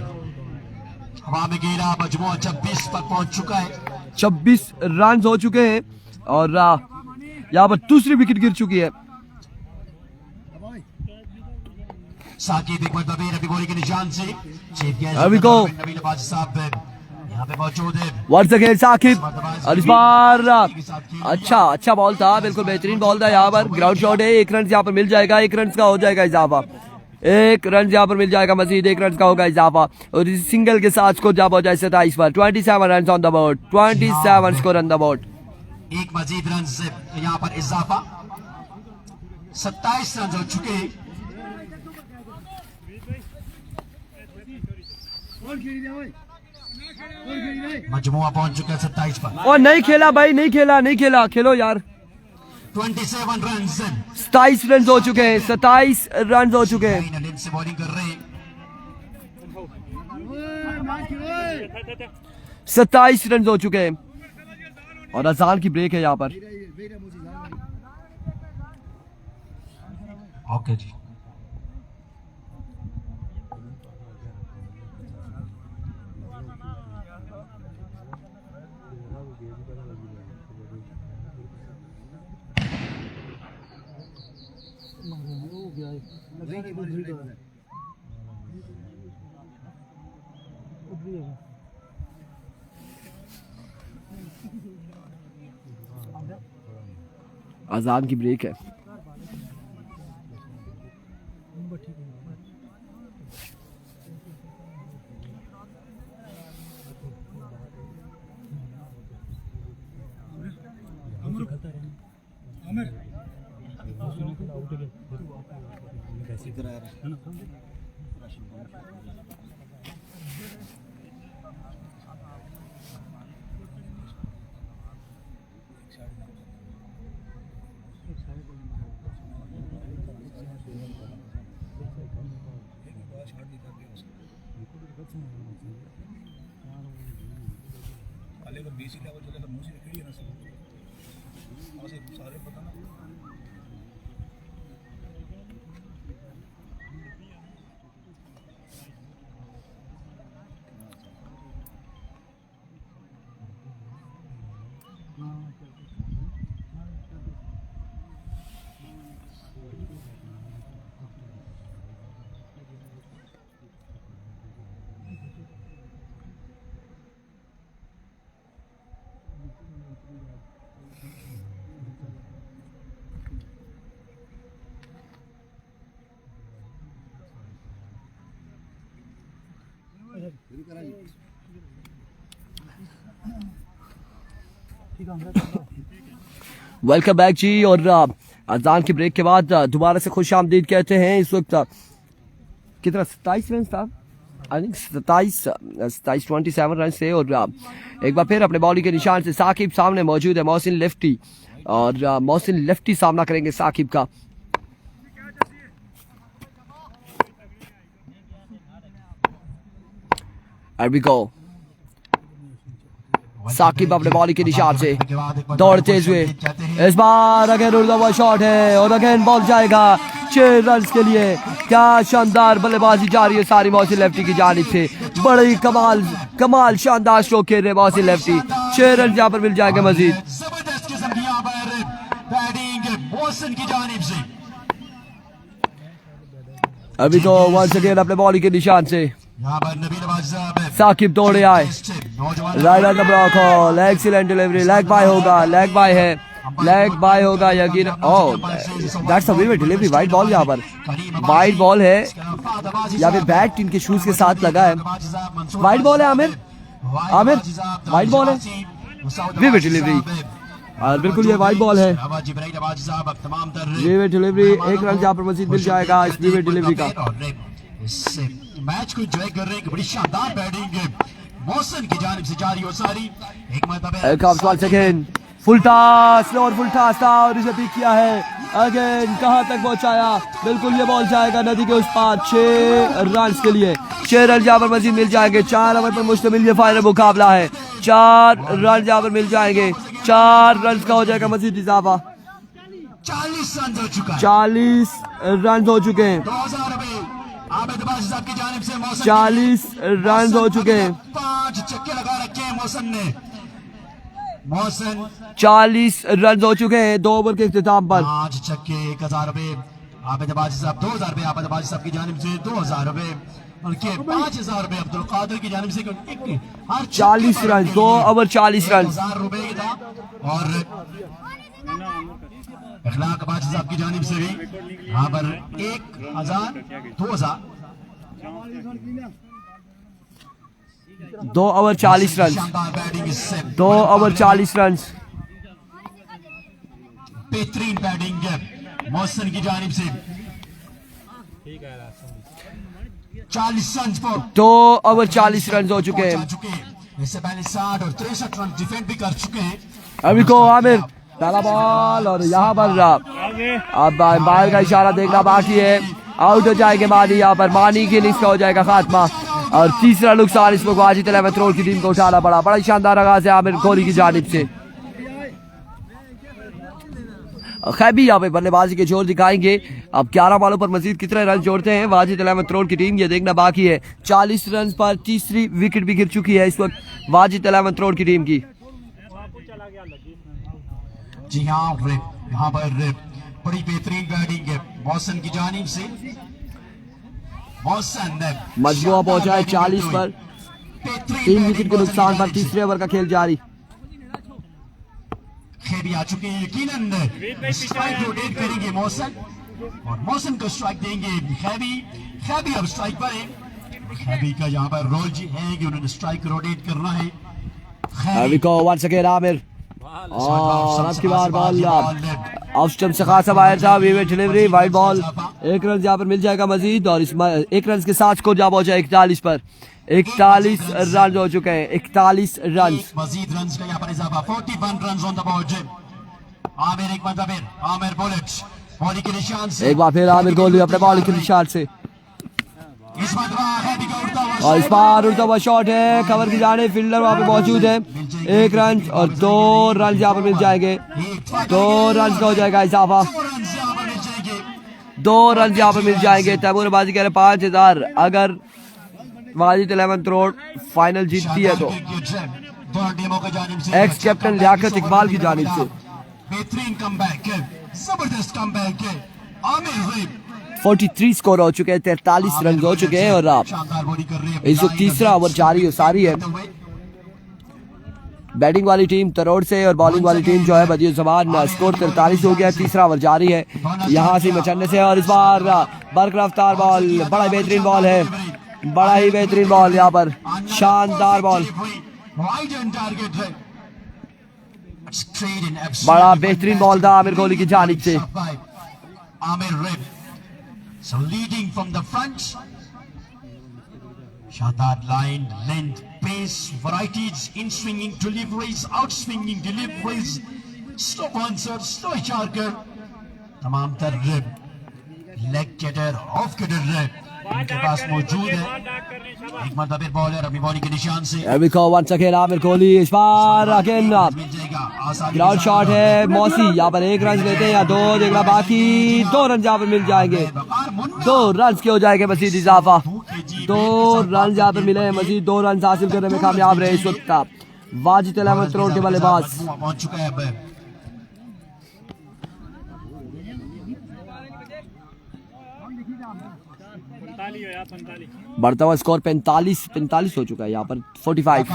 हवा में गिरा, मजमूआ 26 पर पहुंच चुका है, 26 रन हो चुके हैं और यहाँ पर दूसरी विकेट गिर चुकी है। साकिब एक मरतबा अभी बॉलिंग के निशान से चीफ गेस्ट अभी को नबील अब्बासी साहब यहाँ पे मौजूद है। वंस अगेन साकिब और इस बार अच्छा बॉल था, बिल्कुल बेहतरीन बॉल था। यहाँ पर ग्राउंड शॉट है, 1 रन यहाँ पर मिल जाएगा, 1 रन का हो जाएगा इजाफा, 1 रन यहाँ पर मिल जाएगा मजीद, 1 रन का होगा इजाफा और इस सिंगल के साथ स्कोर जब हो जाए 27 पर। 27 run on the board, 27 score on the board. एक मजीद रन से यहाँ पर इजाफा, 27 रन हो चुके हैं। मजमुआ पहुंच चुका है 27 पर और नहीं खेला भाई, नहीं खेला, खेलो यार। 27 रन, 27 रन हो चुके हैं, 27 रन हो चुके हैं, फाइनल से बॉलिंग कर रहे हैं। 27 रन हो चुके हैं और अजान की ब्रेक है यहाँ पर। ओके जी, अजान की ब्रेक है। वेलकम बैक जी। और अजान की ब्रेक के बाद दोबारा से खुश आमदीद कहते हैं। इस वक्त कितना 27 रन था, आई थिंक 27 रन से। और एक बार फिर अपने बॉलिंग के निशान से साकिब सामने मौजूद है, मोहसिन लेफ्टी और मोहसिन लेफ्टी सामना करेंगे साकिब का। साकिब अपने बॉलिंग के निशान से दौड़ते हुए, इस बार अगेन उड़ता हुआ शॉट है और अगेन बॉल जाएगा 6 रन के लिए। क्या शानदार बल्लेबाजी जारी है सारी मोहसिन लेफ्टी की जानिब से। बड़ी कमाल शानदार स्ट्रोक खेल रहे मोहसिन लेफ्टी। 6 रन यहाँ पर मिल जाएंगे मजीद। जबरदस्त किस्म की यहाँ पर बैटिंग मोहसिन की जानिब से। अभी तो वंस अगेन अपने बॉलिंग के निशान से यहाँ पर नबील नवाज साहब साकिब दौड़े आए, right on the block hole, excellent delivery, leg bye होगा, लेग बाय है, लेग बाय होगा यकीन। Oh that's a very delivery, wide ball, यहाँ पर वाइड बॉल है, यहाँ पे बैट इनके शूज के साथ लगा है, वाइड बॉल है। आमिर वाइड बॉल है, वेरी डिलीवरी, और बिल्कुल ये वाइड बॉल है, वेरी डिलीवरी। 1 रन यहाँ पर मजीद मिल जाएगा इस वेरी डिलीवरी का। इस मैच को एंजॉय कर रहे हैं, बड़ी शानदार बैटिंग मोहसिन की जानिब से जारी और सारी। एक सेकंड फुल टॉस और फुल टॉस था और इसे पिक किया है अगेन, कहां तक पहुंचाया, बिल्कुल ये बॉल जाएगा नदी के उस पार। 6 रन के लिए 6 रन यहाँ पर मजीद मिल जाएंगे। 4 ओवर पर मुश्तमिल ये फाइनल मुकाबला है। 4 रन यहाँ पर मिल जाएंगे, 4 रन का हो जाएगा मजीद इजाफा। 40 रन हो चुका है, 40 रन हो चुके हैं, 40 रन हो चुके हैं, 5 छक्के लगा रखे हैं मोहसिन ने। मोहसिन 40 रन हो चुके हैं 2 ओवर के इख्तिताम पर। 5 छक्के, 1000 रुपए आबिद बाजी साहब, 2000 रुपए आबिद बाजी साहब की जानिब से, 2000 रुपए बल्कि 5000 रुपए अब्दुल कादिर की जानिब से। 40 रन 2 ओवर 40 रन, 1000 रुपए की था। और अखलाक बाजी साहब की जानिब से भी यहाँ पर 1000 2000 2 ओवर 40 रन, शानदार बैटिंग इससे 2 ओवर 40 रन, बेहतरीन बैटिंग मोहसिन की जानिब से। 40 रन पर 2 ओवर 40 रन हो चुके हैं। इससे पहले 60 और 63 रन डिफेंड भी कर चुके हैं। अभी को आमिर पहला बॉल और यहाँ पर अब बाहर का इशारा देखना बाकी है। आउट हो जाएंगे मानी, यहाँ पर मानी की इनिंग्स का हो जाएगा खात्मा और तीसरा नुकसान इस वक्त वाजिद 11 करोड़ की टीम को उठाना पड़ा। बड़ा शानदार आगाज है आमिर कोहली की जानिब से। खैबी यहाँ पे बल्लेबाजी के जोर दिखाएंगे। अब 11 बॉलों पर मजीद कितने रन जोड़ते हैं वाजिद 11 करोड़ की टीम, ये देखना बाकी है। 40 रन पर तीसरी विकेट भी गिर चुकी है इस वक्त वाजिद 11 करोड़ की टीम की। जी हाँ, यहाँ पर बड़ी बेहतरीन बैटिंग है मोहसिन की जानिब से। मोहसिन मजबूआ पहुंचा है 40 पर, 3 विकेट के नुकसान पर तीसरे ओवर का खेल जारी। खेबी आ चुके हैं, यकीनन स्ट्राइक रोटेट करेंगे मोहसिन और मोहसिन को स्ट्राइक देंगे खेबी अब स्ट्राइक पर है। खेबी का यहाँ पर रोल जी है कि उन्होंने स्ट्राइक रोटेट करना है। अभी को वंस अगेन आमिर और अब की बार बॉल ऑफ स्टंप से खासा बाहर था, वीवेट डिलीवरी, वाइड बॉल। 1 रन यहाँ पर मिल जाएगा मजीद और इस 1 रन के साथ स्कोर जा पहुंचा 41 पर। 41 रन हो चुके हैं, 41 रन मजीद रन का यहाँ पर इजाफा। 41 run on the board. Aamir एक बार फिर आमिर बॉलिंग के निशान से, एक बार फिर आमिर कोहली अपने बॉलिंग के निशान से इस बार और इस बार उड़ता हुआ शॉट है, कवर की जाने फील्डर वहां पे मौजूद है। 1 रन और 2 रन यहाँ पर मिल जाएंगे, 2 रन का हो जाएगा इजाफा, 2 रन यहाँ पर मिल जाएंगे। तैमूर बाजी कह रहे 5000 अगर वाजिद 11 करोड़ फाइनल जीतती है तो एक्स कैप्टन लियाकत इकबाल की जानिब से बेहतरीन कमबैक है, जबरदस्त कमबैक है। आमिर 43 स्कोर हो चुके हैं, 43 रन हो चुके हैं और आप शानदार बॉलिंग कर रहे हैं। इस वक्त तीसरा ओवर जारी है सारी है। बैटिंग वाली टीम तरोड़ से और बॉलिंग वाली टीम जो है बदियो जबान, स्कोर 43 हो गया, तीसरा ओवर जारी है यहाँ से मचलने से। और इस बार बरकरार बॉल, बड़ा बेहतरीन बॉल है, बड़ा ही बेहतरीन बॉल, यहाँ पर शानदार बॉल, बड़ा बेहतरीन बॉल था आमिर कोहली की जानिब से। So leading from the front, शानदार line, length, pace, varieties, in swinging deliveries, out swinging deliveries, slow bouncer, slow शार्कर, तमाम तर लेग कटर, ऑफ कटर इनके पास मौजूद है। एक मरतबा फिर बॉलर अपनी बॉलिंग के निशान से Here we go once again Aamir Kohli इस बार अगेन मिल जाएगा आसानी ग्राउंड शॉट है मौसी यहाँ पर 1 रन लेते हैं या 2 देखना बाकी 2 रन यहाँ पर मिल जाएंगे 2 रन के हो जाएंगे मजीद इजाफा 2 रन यहाँ पर मिले मजीद 2 रन हासिल करने में कामयाब रहे इस वक्त वाजिद 11 करोड़ के बल्लेबाज पहुंच चुका है अब बढ़ता हुआ स्कोर 45 हो चुका है यहाँ पर 45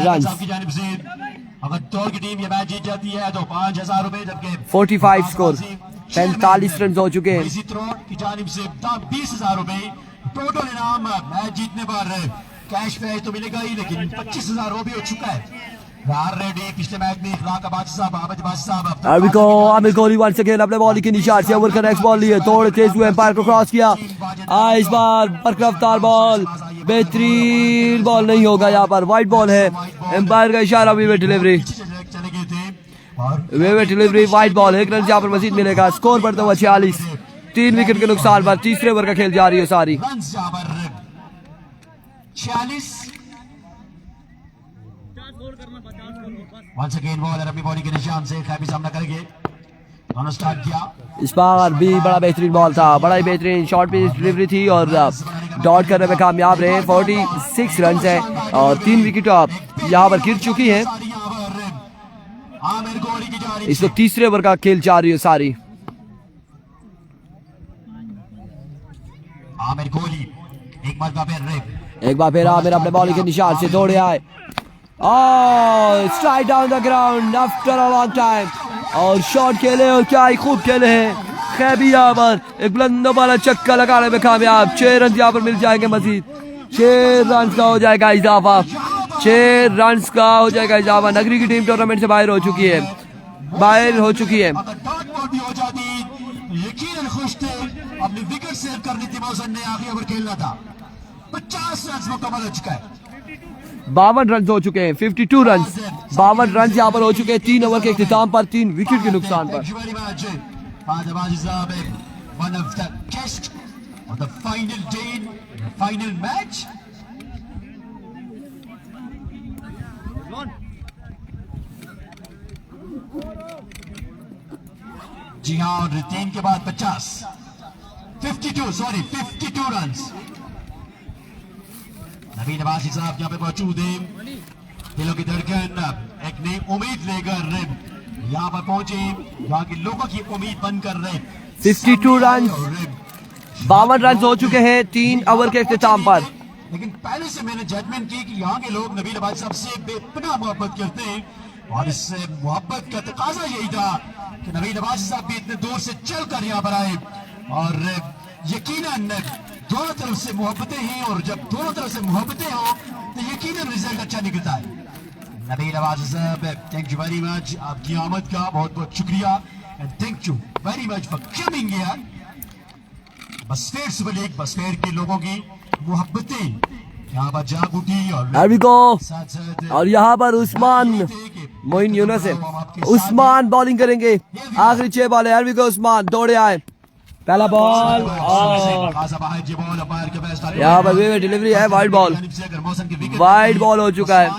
रन की जानिब से अगर दौड़ की टीम ये मैच जीत जाती है तो 5,000 रुपए, जबकि 45 स्कोर 45 रन हो चुके हैं इसी त्रोड़ की जानिब से 20,000 रुपए टोटल इनाम। मैच जीतने पर कैश प्राइज तो मिलेगा ही, लेकिन 25,000 वो भी हो चुका है। रेडी पिछले मैच में इखलाक अब्बासी साहब, अहमद अब्बासी साहब आमिर कोहली वंस अगेन अपने बॉलिंग के निशान से ओवर का नेक्स्ट बॉल लिए थोड़े तेज हुए एम्पायर को क्रॉस किया। इस बार बरकरफ्तार बॉल बेहतरीन बॉल नहीं होगा यहाँ पर वाइड बॉल है एम्पायर का इशारा वे डिलीवरी चले गए थे और डिलीवरी वाइड बॉल 1 रन यहाँ पर मजीद मिलेगा स्कोर बढ़ता हुआ 46 3 विकेट के नुकसान पर तीसरे ओवर का खेल जारी है सारी रन यहाँ पर 46। वंस अगेन बॉलर अपनी बॉलिंग के निशान से खैबी सामना करेंगे। दोनों स्टार्ट किया इस बार भी बड़ा बेहतरीन बॉल था बड़ा ही बेहतरीन शॉर्ट पिच डिलीवरी थी और डॉट करने में कामयाब रहे 46 रन है और 3 विकेट यहाँ पर गिर चुकी है। आमिर कोहली की जानिब इस वक्त तीसरे ओवर का खेल जारी है सारी आमिर कोहली एक बार फिर आमिर अपने बॉलिंग के निशान से दौड़े आए strike down the ground after a long time और शॉट खेले और क्या ही खूब खेले हैं खैबी यहाँ पर एक बुलंद वाला चक्का लगाने में कामयाब 6 रन यहाँ पर मिल जाएंगे मजीद 6 रन का हो जाएगा इजाफा 6 रन का हो जाएगा इजाफा। नगरी की टीम टूर्नामेंट से बाहर हो चुकी है अगर डॉट बॉल भी हो जाती यकीनन खुश थे। अपनी विकेट सेव करनी थी मौसम ने, आखिरी ओवर खेलना था। 50 रन मुकम्मल हो चुका है 52 रन हो चुके हैं 52 रन 52 रन यहाँ पर हो चुके हैं 3 ओवर के इख्तिताम पर 3 विकेट के नुकसान पर। Thank you very much. Father Wazizab, one of the guests of the final day, final match. जी हाँ, और 3 के बाद 52 रन। नवीन अब्बासी साहब यहाँ पे मौजूद हैं। दिलों की धड़कन एक नई उम्मीद लेकर यहाँ पर पहुंचे, यहाँ के लोगों की उम्मीद बंद कर रहे 52 रन 52 रन हो चुके हैं 3 ओवर के इख्तिताम पर। लेकिन पहले से मैंने जजमेंट की कि यहाँ के लोग नबील अब्बासी साहब से बेपनाह मोहब्बत करते हैं और इस मोहब्बत का तकाजा यही था कि नबील अब्बासी साहब भी इतने दूर से चलकर यहाँ पर आए और यकीनन दोनों तरफ से मोहब्बतें हैं और जब दोनों तरफ से मोहब्बतें हो तो यकीनन रिजल्ट अच्छा निकलता है। नबील अब्बासी साहब, थैंक यू वेरी मच, आपकी आमद का बहुत बहुत शुक्रिया and thank you very much for coming here. बसफेर सुपर लीग, बसफेर के लोगों की मोहब्बतें यहाँ पर जाग उठी और साथ साथ और यहाँ पर उस्मान मोइन यूनुस है, उस्मान बॉलिंग करेंगे आखिरी 6 बॉल है। भी को उस्मान दौड़े आए पहला बॉल और यहाँ पर डिलीवरी है वाइड बॉल हो चुका है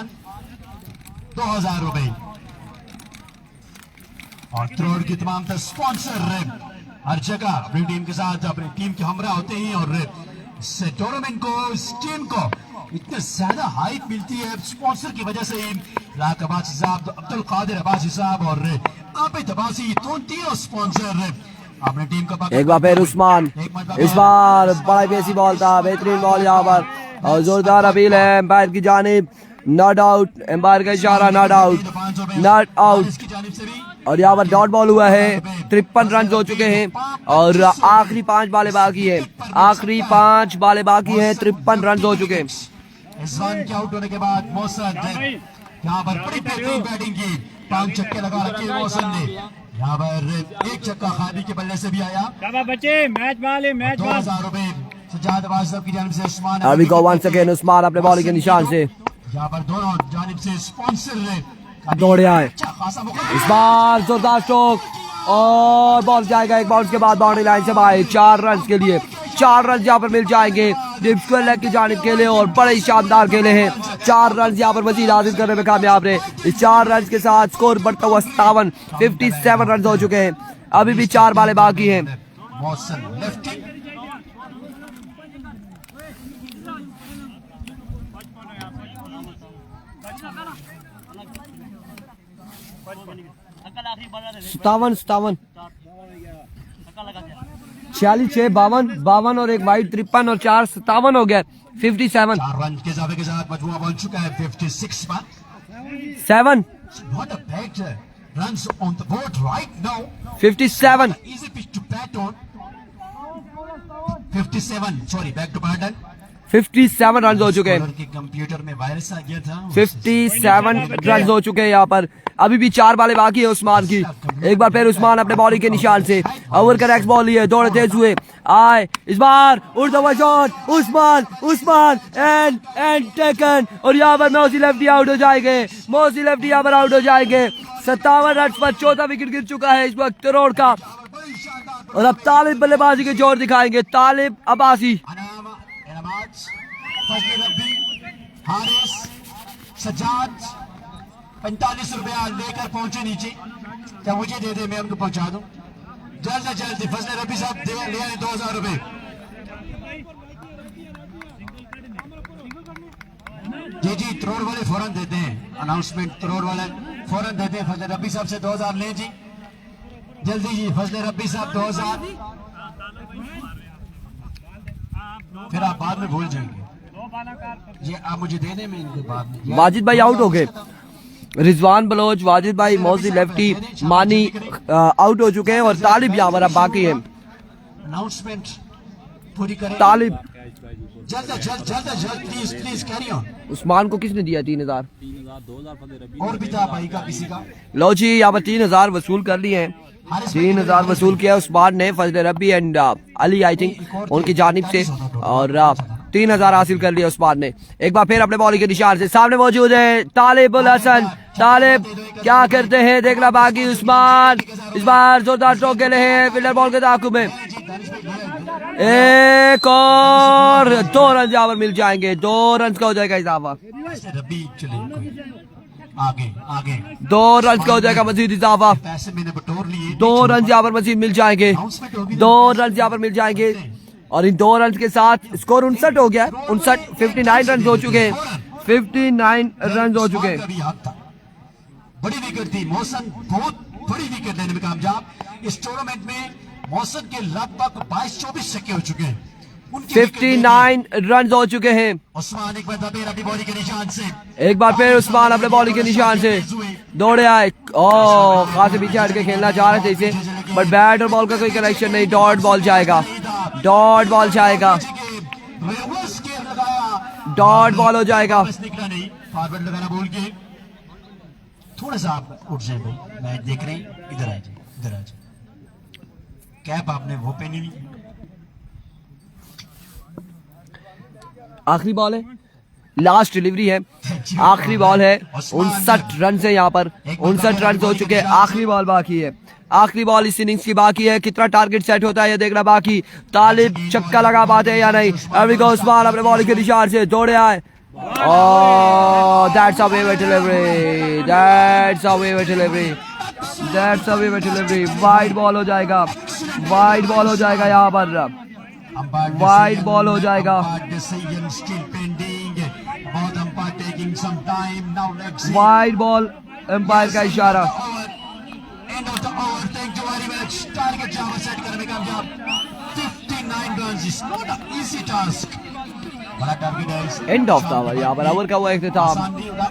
2000 रुपए और त्रोड़ के तमाम स्पॉन्सर हर जगह अपनी टीम के साथ अपनी टीम के हमरा होते हैं और इस टूर्नामेंट को इस टीम को इतने ज्यादा हाइप मिलती है स्पॉन्सर की वजह से ही। लाक अब्बासी साहब, अब्दुल कादिर अब्बासी साहब और आबिद अब्बासी तीनों स्पॉन्सर अपनी टीम को एक बार फिर उस्मान इस बार बड़ा बेसी बॉल था बेहतरीन बॉल यहाँ पर और जोरदार अपील है एम्पायर की जानिब नॉट आउट एम्पायर का इशारा नॉट आउट और यहाँ पर डॉट बॉल हुआ है 53 रन हो चुके हैं और आखिरी 5 बालें बाकी है 53 रन हो चुके हैं। इस वन के आउट होने के बाद मोहसिन यहाँ पर बड़ी बेहतरीन बैटिंग की 5 छक्के लगा रखे मोहसिन ने। यहाँ पर 1 छक्का खादी के बल्ले से भी आया। बच्चे मैच बॉल 2000 रुपए सजाद अब्बासी साहब की जानिब से उस्मान उस्मान अपने बॉलिंग के निशान से यहाँ पर दोनों जानिब से स्पॉन्सर दौड़े आए, अच्छा खासा मौका इस बार जोरदार स्ट्रोक और बॉल जाएगा एक बाउंस के बाद बाउंड्री लाइन से बाहर। 4 रन के लिए 4 रन यहाँ पर मिल जाएंगे डीप स्क्वायर लेग की जानिब के लिए और बड़े ही शानदार खेले हैं। 4 रन यहाँ पर मजीद हासिल करने में कामयाब रहे। इस 4 रन के साथ स्कोर बढ़ता हुआ 57 रन हो चुके हैं। अभी भी 4 बालें बाकी हैं। मौसम लेफ्टी अंकल आखिरी बॉल दे 57 46 6 52 और एक वाइड 53 और 4 57 हो गया 57 4 रन के इजाफे के साथ मजमूआ बन चुका है 56 पर 7 Not a bad runs on the board right now. 57 Easy pitch to bat on. 57. Sorry, back to Barden. 57 run हो चुके हैं। बॉलर के कंप्यूटर में वायरस आ गया था। 57 रन हो चुके हैं यहाँ पर। अभी भी 4 बालें बाकी है उस्मान की। एक बार फिर उस्मान अपने बॉलिंग के निशान से ओवर का नेक्स्ट बॉल लिए दौड़े तेज हुए आए, इस बार उड़ता हुआ शॉट उस्मान एंड टेकन और यहाँ पर मोसी लेफ्टी आउट हो जाएंगे। मोसी लेफ्टी यहाँ पर आउट हो जाएंगे। 57 रन पर चौथा विकेट गिर चुका है इस वक्त तरोड़ का और अब तालिब बल्लेबाजी के जोर दिखाएंगे। तालिब अब्बासी फजल रब्बी, हारिस, सज्जाद 45 रुपया लेकर पहुंचे नीचे। क्या मुझे दे दे, मैं उनको पहुंचा दूं जल्द से जल्द। फजल रब्बी साहब ले आए 2000 रुपए। जी तरोड़ वाले फौरन देते हैं अनाउंसमेंट। तरोड़ वाले फौरन देते हैं फजल रब्बी साहब से 2000 लें जी जल्दी जी। फजल रब्बी साहब 2000, फिर आप बाद में भूल जाएंगे। ये आप मुझे दे दें, मैं इनके बाद में। वाजिद भाई आउट हो गए। रिजवान बलोच, वाजिद भाई, मौसी लेफ्टी, मानी आउट हो चुके हैं और तालिब यहाँ पर अब बाकी है। अनाउंसमेंट पूरी करें तालिब जल्द प्लीज कैरी ऑन। उस्मान को किसने दिया 3000? और भी था भाई का किसी का। लो जी यहाँ पर 3000 वसूल कर लिए हैं। 3000 वसूल किया उस्मान ने, फजल रब्बी एंड अली आई थिंक उनकी जानिब से और 3000 हासिल कर लिया उस्मान ने। एक बार फिर अपने बॉलिंग के निशान से सामने मौजूद है तालिब उल हसन। तालिब क्या करते हैं देखना बाकी। उस्मान इस बार जोरदार स्ट्रोक खेले हैं फील्डर बॉल के ताकुब में। एक और 2 रन यहाँ पर मिल जाएंगे। 2 रन का हो जाएगा इजाफा। रब्बी चले आगे 2 रन का हो जाएगा मजीद इजाफा। पैसे मैंने बटोर लिए। 2 रन यहाँ पर मजीद मिल जाएंगे। 2 रन यहाँ पर मिल जाएंगे और इन 2 रन के साथ स्कोर 59 हो गया। 59 रन हो चुके हैं। 59 रन हो चुके हैं। बड़ी विकेट थी। मौसम बहुत बड़ी विकेट लेने में कामयाब। इस टूर्नामेंट में मौसम के लगभग 22-24 छक्के हो चुके हैं। 59 रन हो चुके हैं। उस्मान एक बार फिर अपनी बॉलिंग के निशान से। एक बार फिर उस्मान अपने बॉलिंग के निशान से दौड़े आए। खासे पीछे हट के खेलना चाह रहे थे इसे, बट बैट और बॉल का कोई कनेक्शन नहीं। डॉट बॉल जाएगा। डॉट बॉल हो जाएगा। निकला नहीं। फॉरवर्ड लगाना बोल के थोड़ा सा आप उठ जाए भाई, मैच देख रहे हैं। इधर आ जाए। कैप आपने वो पहनी हुई। आखिरी बॉल है, लास्ट डिलीवरी है, आखिरी बॉल है। 59 रन है यहाँ पर। 59 रन हो चुके हैं। आखिरी बॉल बाकी है। आखिरी बॉल इस इनिंग्स की बाकी है। कितना टारगेट सेट होता है ये देखना बाकी। तालिब चक्का लगा पाते हैं या नहीं। अभी को उस्मान अपने बॉलिंग के निशान से दौड़े आए। That's a waiver delivery. Wide ball हो जाएगा। यहाँ पर वाइड बॉल हो जाएगा। वाइड बॉल एम्पायर का इशारा। End of the over. यहाँ पर ओवर का हुआ इख्तिताम।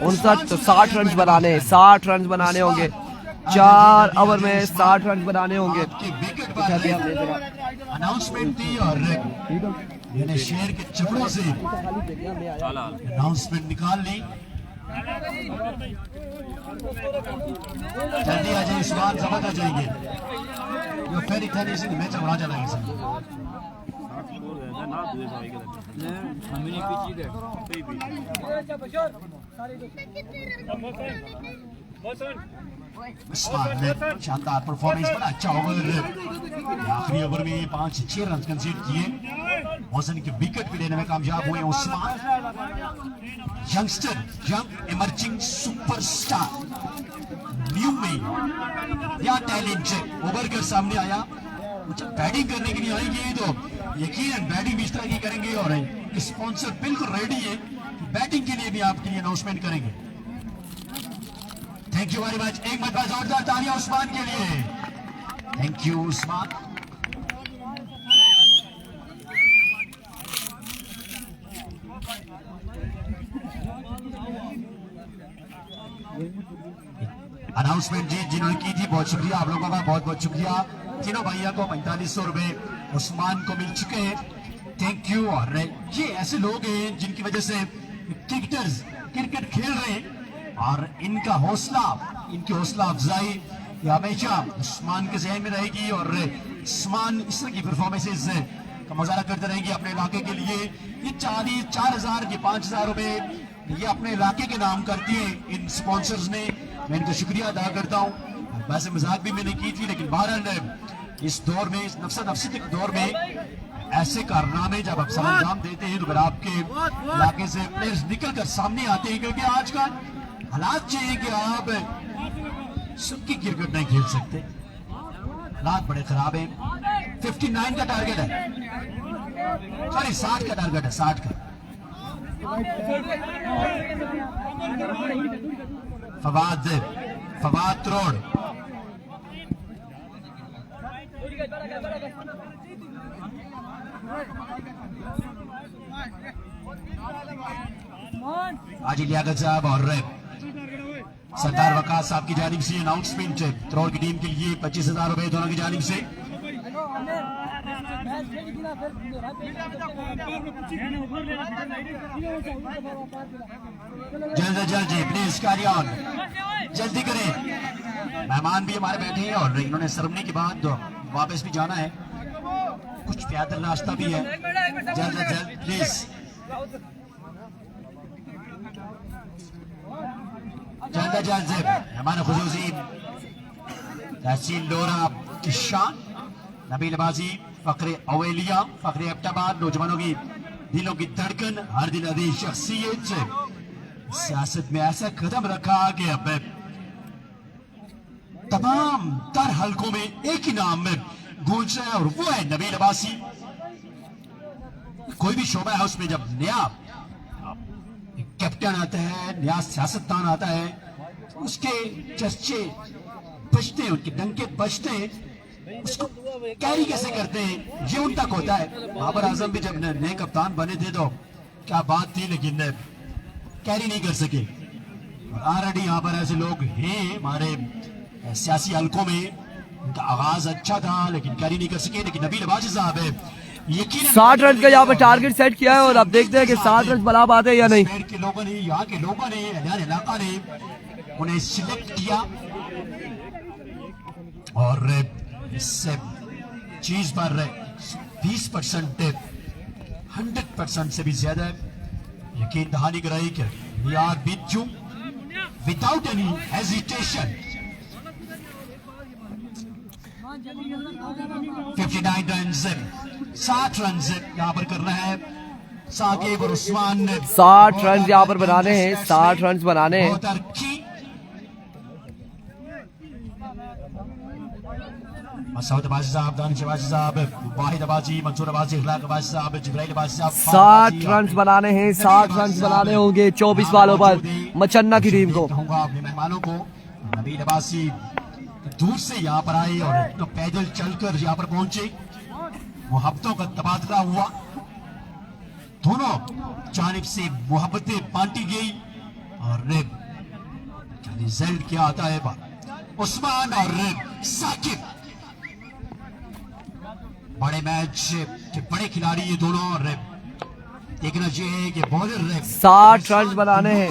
59 तो 60 रन बनाने होंगे। 4 ओवर में 60 रन बनाने होंगे। अनाउंसमेंट थी और मैंने शेर के चपड़ों से अनाउंसमेंट निकाल ली। जल्दी आ जाए, इस बार जबरदस्त आ जाएंगे। जो फेरी थे इसी मैच उड़ा जाएगा सर। उस्मान ने शानदार परफॉर्मेंस, बड़ा अच्छा ओवर। आखिरी ओवर में 5-6 रन कंसीड किए। मोहसिन की विकेट भी लेने में कामयाब हुए Usman. Youngster, young emerging superstar, new में या टैलेंट ओवर कर सामने आया। जब बैटिंग करने के लिए आएंगे तो यकीनन बैटिंग भी इस तरह की करेंगे और स्पॉन्सर बिल्कुल रेडी है, बैटिंग के लिए भी आपके लिए अनाउंसमेंट करेंगे। Thank you very much. एक मरतबा जोरदार तालियां उस्मान के लिए। Thank you Usman. अनाउंसमेंट जी जिन्होंने की थी, बहुत शुक्रिया आप लोगों का, बहुत बहुत शुक्रिया। तीनों भैया को 4500 रुपए उस्मान को मिल चुके हैं। Thank you. और ये ऐसे लोग हैं जिनकी वजह से क्रिकेटर्स क्रिकेट खेल रहे हैं और इनका हौसला, इनकी हौसला अफजाई ये हमेशा उस्मान के जहन में रहेगी और उस्मान इस तरह की परफॉर्मेंसेस का मुजाहरा करते रहेंगे अपने इलाके के लिए। ये 4,000 ये 5,000 रुपए ये अपने इलाके के नाम करती है इन स्पॉन्सर्स ने। मैं इनका शुक्रिया अदा करता हूँ। वैसे मजाक भी मैंने की थी, लेकिन बहरहाल इस दौर में, इस नफसा के दौर में ऐसे कारनामे जब आप सर अंजाम देते हैं तो फिर आपके इलाके से प्लेयर्स निकल कर सामने आते हैं, क्योंकि आजकल हालात चाहिए कि आप सबकी क्रिकेट नहीं खेल सकते। हालात बड़े खराब हैं। 59 का टारगेट है, सॉरी 60 का टारगेट है, 60 का। फवाद रोड हाजी लियाकत साहब और सरदार वकास साहब की जानिब से अनाउंसमेंट त्रोड़ की टीम के लिए 25,000 रुपए दोनों की जानिब से। जल्द से जल्द जी प्लीज कैरी ऑन, जल्दी करें। मेहमान भी हमारे बैठे हैं और इन्होंने सेरेमनी के बाद वापस भी जाना है, कुछ पैदल रास्ता भी है। जल्द से जल्द प्लीज, जल्द से जल्द से हमारे खुसूसी तहसील डोरा की शान नबील बाजी, फखरे अवेलिया, फखरे अब्टाबाद, नौजवानों की दिलों की धड़कन, हर दिन अदी शख्सियत से सियासत में ऐसा कदम रखा कि अब तमाम तर हलकों में एक ही नाम में गूंज रहा है और वो है नबील अब्बासी। कोई भी शोबा है उसमें जब नया कैप्टन आता है, नया सियासतदान आता है, उसके चर्चे बजते हैं, उनके डंके बजते हैं, उसको कैरी कैसे करते हैं ये उन तक होता है। बाबर आजम भी जब नए कप्तान बने थे तो क्या बात थी, लेकिन कैरी नहीं कर सके। ऑलरेडी यहाँ पर ऐसे लोग हैं हमारे सियासी हलकों में, उनका आगाज अच्छा था लेकिन कैरी नहीं कर सके। लेकिन नबील अब्बासी साहब है, यकीन 60 रन का यहाँ पर टारगेट सेट किया है और अब देखते हैं कि 60 रन बना पाते हैं या नहीं। के लोगों ने, यहाँ के लोगों ने, इलाका ने उन्हें सिलेक्ट किया और इस चीज पर 20% 100% से भी ज्यादा यकीन दहानी कराई कि we are with you without any hesitation. 59 run, 60 run यहाँ पर करना है साकिब और उस्मान ने। 60 रन यहाँ पर बनाने हैं, 60 रन बनाने हैं। मसूद अब्बासी साहब, दानिश अब्बासी साहब, वाहिद अब्बासी, मंसूर अब्बासी, इखलाक अब्बासी साहब, जिब्राइल अब्बासी साहब। 60 रन बनाने हैं, 60 रन बनाने होंगे 24 बालों पर मचन्ना की टीम को। कहूंगा अपने मेहमानों को, नबील अब्बासी दूर से यहाँ पर आए और तो पैदल चलकर यहाँ पर पहुंचे, मोहब्बतों का तबादला हुआ, दोनों जानिब से मोहब्बतें बांटी गई और रिजल्ट क्या आता है। उस्मान और साकिब बड़े मैच के बड़े खिलाड़ी ये दोनों, और देखना चाहिए कि बॉलर 60 रन बनाने हैं।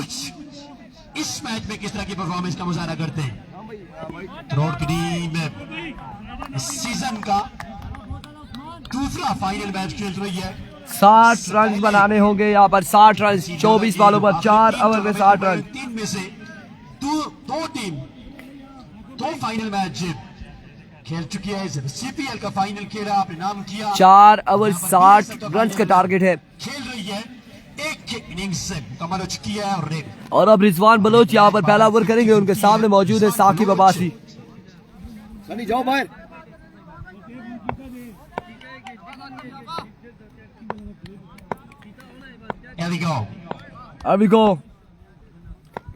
इस मैच में किस तरह की परफॉर्मेंस का मुजाहरा करते हैं। त्रोड़ की टीम इस सीजन का दूसरा फाइनल मैच खेल रही है। 60 रन बनाने होंगे यहाँ पर, 60 रन 24 बालों पर 4 ओवर में 60 रन। 3 में से दो टीम दो फाइनल मैच खेल चुकी है। सीपीएल का फाइनल खेला, आपने नाम किया। 4 ओवर 60 रन का टारगेट है खेल रही है, एक इनिंग्स से मुकम्मल हो चुकी है। और अब रिजवान बलोच यहाँ पर पहला ओवर करेंगे। उनके सामने मौजूद है साकिब अब्बासी। सनी जाओ बाहर। Here we go. अभी को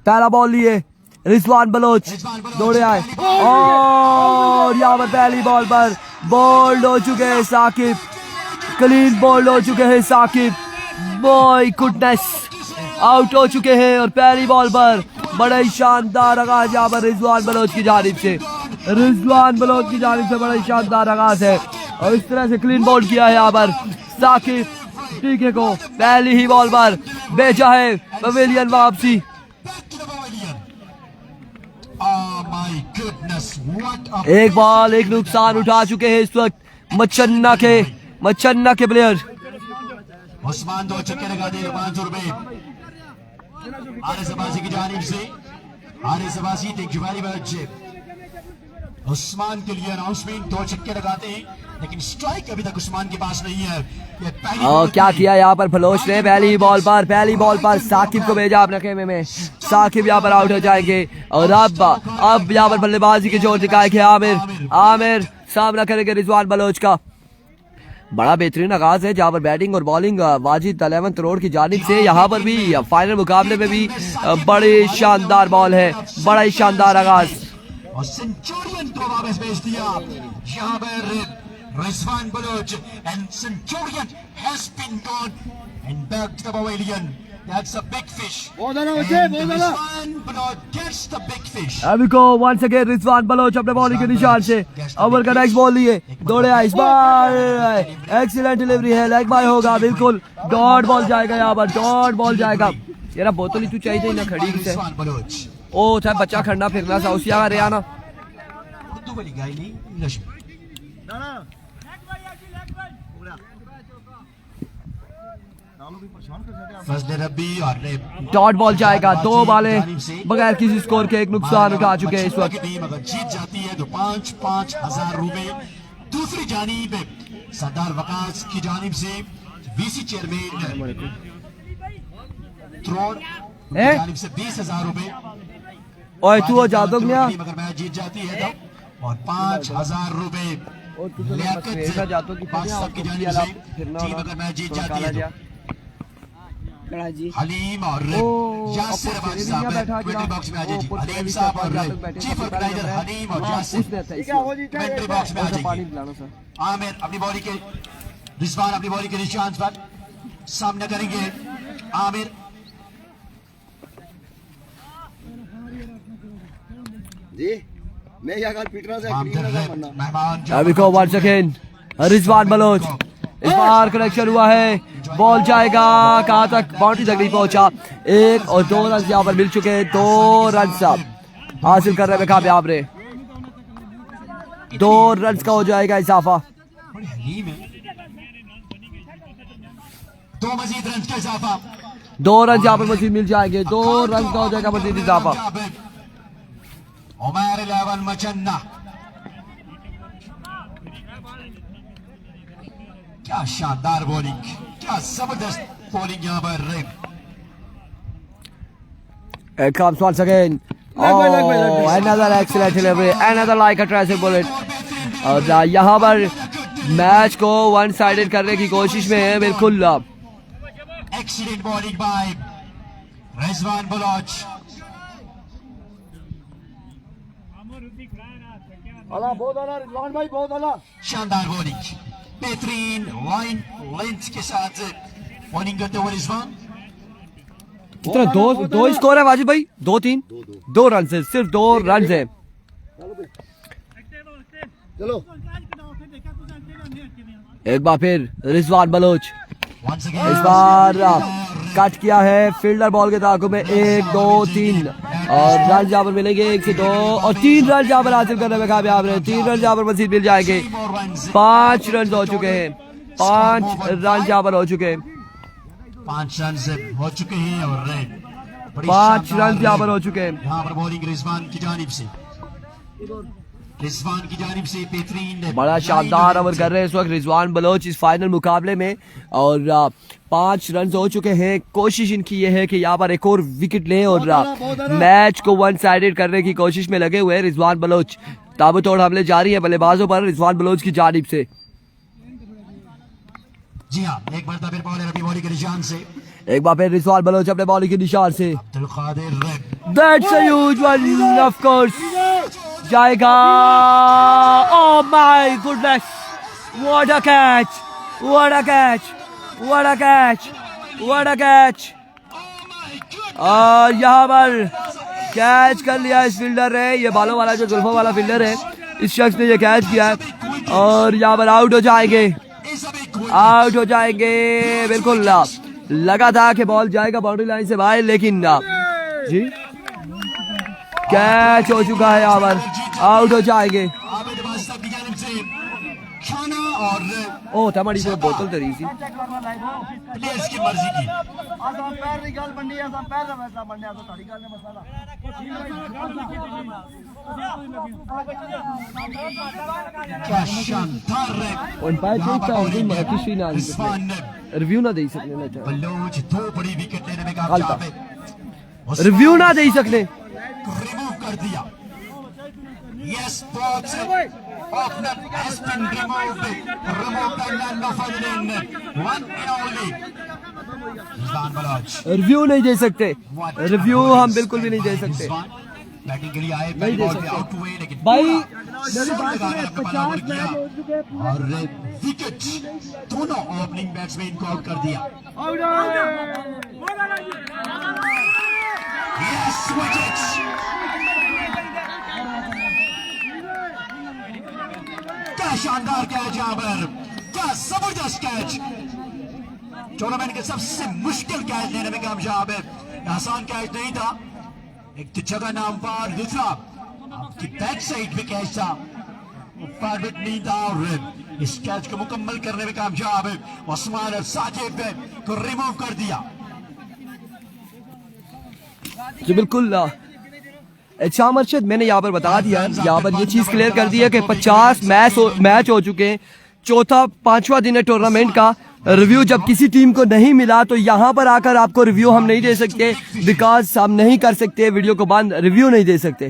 पहला बॉल लिए रिजवान बलोच दौड़े आए और यहाँ पर पहली बॉल पर बोल्ड हो चुके हैं साकिब। क्लीन बोल्ड हो चुके हैं साकिब। बॉय गुडनेस आउट हो चुके हैं और पहली बॉल पर बड़ा ही शानदार आगाज यहाँ पर रिजवान बलोच की जानिब से। रिजवान बलोच की जानिब से बड़ा ही शानदार आगाज है और इस तरह से क्लीन बोल्ड किया है यहाँ पर साकिब टीके को। पहली ही बॉल पर बेचा है पवेलियन वापसी। Oh my goodness, what a एक बॉल एक नुकसान उठा चुके हैं इस वक्त मच्छन्ना के प्लेयर। उस्मान 2 छक्के लगा दिए, 500 रुपए आरिस अब्बासी की जानिब से। Aris Abbasi thank very much. Usman के लिए अनाउंसमेंट, 2 छक्के लगाते हैं लेकिन स्ट्राइक अभी तक उस्मान के पास नहीं है। ये पहली और क्या किया यहाँ पर फलोश ने पहली बॉल पर साकिब को भेजा अपने खेमे में। साकिब यहाँ पर आउट हो जाएंगे और अब यहाँ पर बल्लेबाजी के जोर दिखाएंगे आमिर सामना करेंगे रिजवान बलोच का। बड़ा बेहतरीन आगाज है जहाँ पर बैटिंग और बॉलिंग वाजिद 11 करोड़ की जानिब से। यहाँ पर भी फाइनल मुकाबले में भी बड़ी शानदार बॉल है, बड़ा ही शानदार आगाज। और सेंचुरियन को वापस भेज दिया यहाँ पर Rizwan Baloch and Centurion has been gone and back to the pavilion. That's a big fish. बहुत ज़्यादा बच्चे, बहुत ज़्यादा। Rizwan Baloch gets the big fish. अभी को वंस अगेन रिजवान बलोच अपने बॉलिंग के निशान से ओवर का नेक्स्ट बॉल लिए दौड़े आए इस बार। एक्सीलेंट डिलीवरी है, लेग बाय होगा बिल्कुल। डॉट बॉल जाएगा यहाँ पर, डॉट बॉल जाएगा। यार बोतल ही तू चाहिए ना खड़ी से Rizwan Baloch. ओ था बच्चा खड़ना फिरना सा उसी आ रहा ना। उर्दू वाली गाय नहीं, इंग्लिश में। फजल रब्बी और डॉट बॉल जाएगा। 2 बॉलें बगैर किसी स्कोर के एक नुकसान उठा चुके हैं इस वक्त। टीम अगर जीत जाती है तो 5-5 हजार रुपए। दूसरी जानिब सरदार वकास की जानिब से वीसी चेयरमैन त्रोड़ हैं? जानिब से 20,000 रुपए। ओए तू हो जादू गया टीम अगर मैच जीत जाती है तो और 5,000 रुपए लियाकत से पाकिस्तान की जानिब से टीम अगर मैच जीत जाती है तो हलीम और यासिर अब्बासी साहब कमेंट्री बॉक्स में आ जाइए। हलीम साहब और चीफ ऑर्गेनाइजर हलीम और यासिर कमेंट्री बॉक्स में आ जाइए। आमिर अपनी बॉडी के रिजवान अपनी बॉडी के निशान पर सामना करेंगे। आमिर जी मैं यहाँ कल पीटना से मेहमान अभी को वंस अगेन रिजवान बलोच। इस बार कनेक्शन हुआ है, बॉल जाएगा कहां तक, बाउंड्री तक नहीं पहुंचा। 1 और 2 रन यहाँ पर मिल चुके हैं। 2 रन हासिल कर रहे हैं कामयाब रे। 2 रन का हो जाएगा इजाफा। बड़ी हलीम है। 2 मजीद रन का इजाफा। 2 रन यहाँ पर मजीद मिल जाएंगे। 2 रन का हो जाएगा मजीद इजाफा। उमर 11 मचन्ना क्या शानदार बॉलिंग, क्या जबरदस्त बॉलिंग यहाँ पर। comes once again. Oh, another excellent delivery, another like a tracer bullet. और यहाँ पर मैच को वन साइडेड करने की कोशिश में है बिल्कुल। Excellent bowling by Rizwan Baloch. बहुत आला रिजवान भाई, बहुत आला। शानदार बॉलिंग, बेहतरीन लाइन लेंथ के साथ बॉलिंग करते हुए रिजवान। कितना 2 स्कोर है वाजिब भाई? 2 रन से, सिर्फ 2 रन है। चलो एक बार फिर रिजवान बलोच Once इस again, बार कट किया है फील्डर बॉल के ताक़ुब में। 1 2 3 और रन यहाँ पर मिलेंगे 1 से 2 और 3 रन यहाँ पर हासिल करने में कामयाब रहे। 3 रन यहाँ पर मजीद मिल जाएंगे। 5 रन हो चुके हैं। 5 रन यहाँ पर हो चुके हैं। 5 रन हो चुके हैं और बड़ी 5 शानदार रन यहाँ पर हो चुके हैं। यहाँ पर बॉलिंग रिजवान की जानिब से, रिजवान की जानिब से बेहतरीन बड़ा शानदार ओवर कर रहे हैं इस वक्त रिजवान बलोच इस फाइनल मुकाबले में और 5 रन हो चुके हैं। कोशिश इनकी ये है कि यहाँ पर एक और विकेट लें और मैच को वन साइडेड करने की कोशिश में लगे हुए हैं रिजवान बलोच। ताबड़तोड़ हमले जारी है बल्लेबाजों पर रिजवान बलोच की जानिब से। जी हाँ, एक बार फिर बॉलर अपनी बॉलिंग के निशान से, एक बार फिर रिजवान बलोच अपने बॉलिंग के निशान से। Abdul Qadir red, that's a huge one of course जाएगा। Oh my goodness, what a catch, what a catch, what a catch, what a catch. और यहाँ पर कैच कर लिया इस फील्डर ने, ये बालों वाला जो जुल्फों वाला फील्डर है, इस शख्स ने ये कैच किया है और यहाँ पर आउट हो जाएंगे, आउट हो जाएंगे। बिल्कुल लगा था कि बॉल जाएगा बाउंड्री लाइन से बाहर, लेकिन जी कैच हो चुका है, यहाँ पर आउट हो जाएंगे। आबिद बादशाह की जानिब से खाना और ओ तमाड़ी को बोतल तरी सी प्लेयर्स की मर्जी की। क्या शानदार रैप, अंपायर यहाँ पर देखता हूँ bowling है। किसी ना रिजवान ने रिव्यू ना दे सकने ना चाहे, बलोच 2 बड़ी विकेट लेने में कामयाब है। रिव्यू ना दे सकने। रिमूव कर दिया। Yes, box opener has been removed. Removed by Nando Ferdinand. One and only. Rizwan Baloch. Review नहीं दे सकते, रिव्यू हम बिल्कुल भी नहीं दे सकते। बैटिंग के लिए आए, पहली बॉल पे आउट हुए, लेकिन भाई शॉट लगाकर अपना पहला ओवर किया और विकेट, दोनों ओपनिंग बैट्समैन को आउट कर दिया। Yes, wicket. क्या शानदार कैच यहाँ पर, क्या जबरदस्त कैच। टूर्नामेंट के सबसे मुश्किल कैच लेने में कामयाब है। आसान कैच नहीं था, एक तो जगह नाम पर, दूसरा आपकी बैक साइड पे कैच था, परफेक्ट नहीं था और इस कैच को मुकम्मल करने में कामयाब है। उस्मान साजिद को रिमूव कर दिया। जी बिल्कुल शाम अरशद, मैंने यहाँ पर बता दिया, यहाँ पर ये चीज क्लियर कर दी है कि 50 मैच हो चुके हैं, चौथा 5वां दिन है टूर्नामेंट का। रिव्यू जब किसी टीम को नहीं मिला तो यहाँ पर आकर आपको रिव्यू हम नहीं दे सकते, बिकॉज हम नहीं कर सकते, वीडियो को बंद, रिव्यू नहीं दे सकते,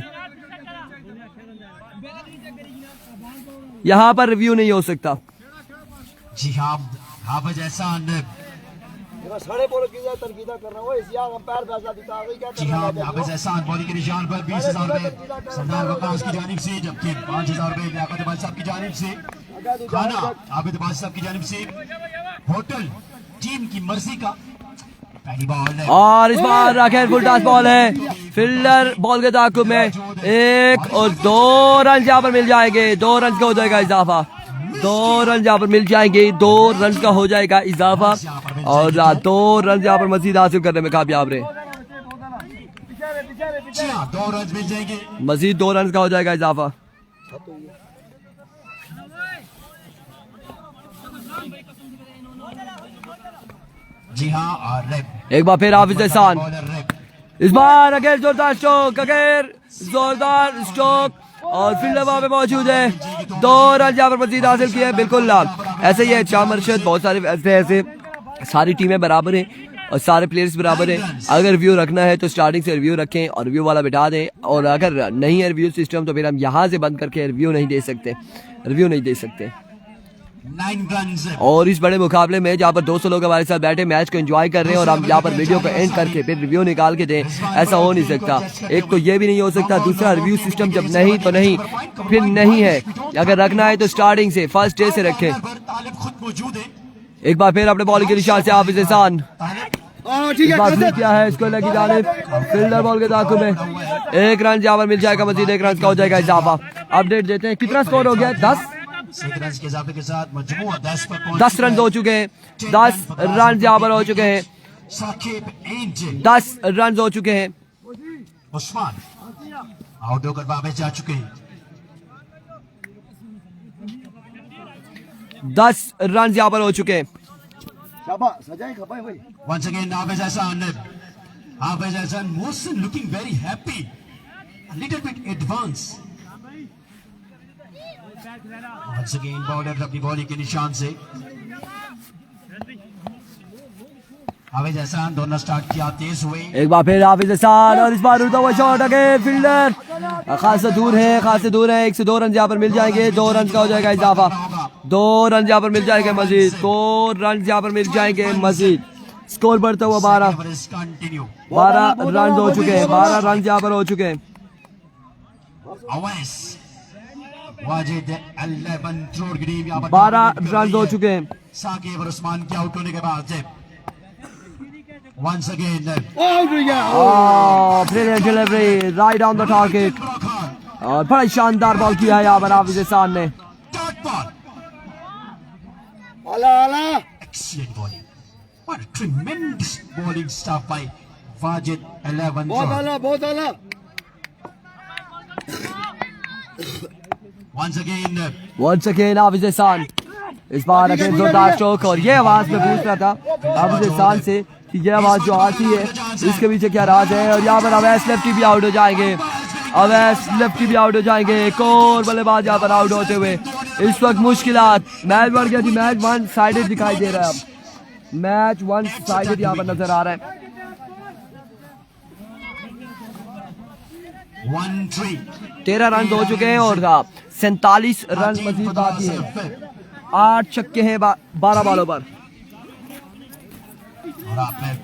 यहाँ पर रिव्यू नहीं हो सकता। जी हाँ, हाफिज एहसान, जी हाँ, हाफिज एहसान बॉलिंग के निशान पर 20,000 रुपए सरदार वकास की जानिब से, जबकि 5,000 रुपए लियाकत अब्बास साहब की जानिब से, खाना आबिद अब्बास साहब की जानिब से, होटल टीम की मर्जी का। पहली बॉल है और इस बार राकेश फुल टॉस बॉल है, फील्डर बॉल के ताकुब में 1 और 2 रन यहाँ पर मिल जाएंगे, 2 रन का हो जाएगा इजाफा, 2 रन यहाँ पर मिल जाएंगे, 2 रन का हो जाएगा इजाफा और 2 रन यहाँ पर मजीद हासिल करने में कामयाब रहे। जी हाँ, 2 रन मिल जाएंगे। मजीद 2 रन का हो जाएगा इजाफा। जी हाँ, और रेप, एक बार फिर हाफिज एहसान, बॉलर रेप, इस बार अगेर जोरदार स्ट्रोक, अगेर जोरदार स्ट्रोक और फील्डर वहां पे मौजूद है, 2 रन यहाँ पर मजीद हासिल किए। बिल्कुल ऐसे ही है शाम अरशद, बहुत सारे ऐसे सारी टीमें बराबर हैं और सारे प्लेयर्स बराबर हैं। अगर रिव्यू रखना है तो स्टार्टिंग से रिव्यू रखें और रिव्यू वाला बिठा दें, और अगर नहीं है रिव्यू सिस्टम तो फिर हम यहाँ से बंद करके रिव्यू नहीं दे सकते, रिव्यू नहीं दे सकते। 9 रन। और इस बड़े मुकाबले में जहाँ पर 200 लोग हमारे साथ बैठे मैच को एंजॉय कर रहे हैं और हम यहाँ पर वीडियो को एंड करके फिर रिव्यू निकाल के दें, ऐसा हो नहीं सकता। एक तो ये भी नहीं हो सकता, दूसरा रिव्यू सिस्टम जब नहीं तो नहीं, फिर नहीं है। अगर रखना है तो स्टार्टिंग से फर्स्ट डे से रखें। तालिब खुद मौजूद है। एक बार फिर अपने बॉलिंग के निशान से हाफिज एहसान, इस बार फ्लिक किया है इसको लगी जानिब, फील्डर बॉल के ताकुब में 1 रन यहाँ पर मिल जाएगा, मजीद 1 रन का हो जाएगा इजाफा। अपडेट देते हैं, कितना स्कोर हो गया? 10 रन के इजाफे के साथ मजमूआ 10 पर पहुंच 10 रन हो चुके हैं, 10 रन यहाँ पर हो चुके हैं, साकिब एंड 10 रन हो चुके हैं। उस्मान आउट होकर वापस जा चुके हैं। 10 रन यहाँ पर हो चुके हैं। वंस अगेन हाफिज एहसान, Hafiz Hassan Mohsin looking very happy, a little bit advanced. Once again bowler अपनी बॉलिंग के निशान से हाफिज हसन दोनों स्टार्ट किया तेज हुए एक बार फिर हाफिज हसन और इस बार उड़ता हुआ शॉट अगे फील्डर खासा दूर है 1 से 2 रन यहाँ पर मिल जाएंगे 2 रन का हो जाएगा इजाफा 2 रन यहाँ पर मिल जाएंगे मजीद 2 रन यहाँ पर मिल जाएंगे मजीद स्कोर बढ़ता हुआ 12 रन हो चुके हैं 12 रन यहाँ पर हो चुके हैं अवैस वाजिद 11 करोड़ की टीम यहाँ पर 12 रन हो चुके हैं साकिब और उस्मान के आउट होने के बाद once again brilliant delivery right on the target और बड़ा शानदार बॉल किया है यहाँ पर हाफिज हसन ने dot ball. आला आला Excellent bowling. What a tremendous bowling stuff by Wajid 11 बहुत crore. आला बहुत आला Once again हाफिज हसन इस बार अगेन जोरदार स्ट्रोक और ये आवाज मैं पूछ रहा था हाफिज हसन से कि ये आवाज जो आती है इसके पीछे क्या राज है और यहाँ पर अवैस लेफ्टी भी आउट हो जाएंगे अवैस लेफ्टी भी आउट हो जाएंगे एक और बल्लेबाज यहाँ पर आउट होते हुए इस वक्त मुश्किलात मैच बढ़ गया जी मैच 1 साइडेड दिखाई दे रहा है अब मैच 1 साइडेड यहाँ पर नजर आ रहा है 1-3. 13 रन हो चुके हैं और 47 रन मजीद बाकी है 8 छक्के हैं 12 बॉलों पर और आपने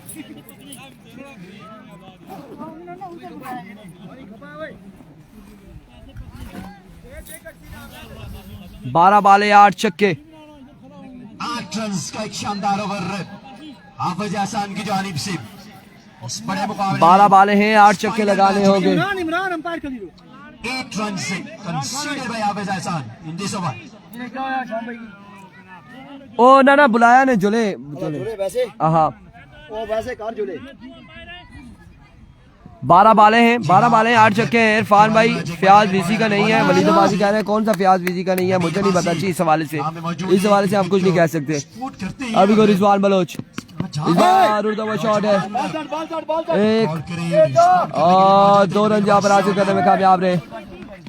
12 बाले 8 छक्के 8 रन का एक शानदार ओवर हाफिज हसन की जानिब से उस बड़े मुकाबले 12 बाले हैं 8 छक्के लगाने होंगे 8 runs considered by Hafiz Hassan in this over. ओ ना बुलाया ने जुले वैसे हाँ वो वैसे कार जुले 12 बाले हैं 8 छक्के हैं इरफान भाई फयाज वीसी का नहीं है वलीद अब्बासी कह रहे हैं कौन सा फयाज वीसी का नहीं है मुझे नहीं पता जी इस हवाले से हम कुछ नहीं कह सकते अभी को रिजवान बलोच इस बार उड़ता हुआ शॉट है एक और 2 रन यहाँ पर हासिल करने में कामयाब रहे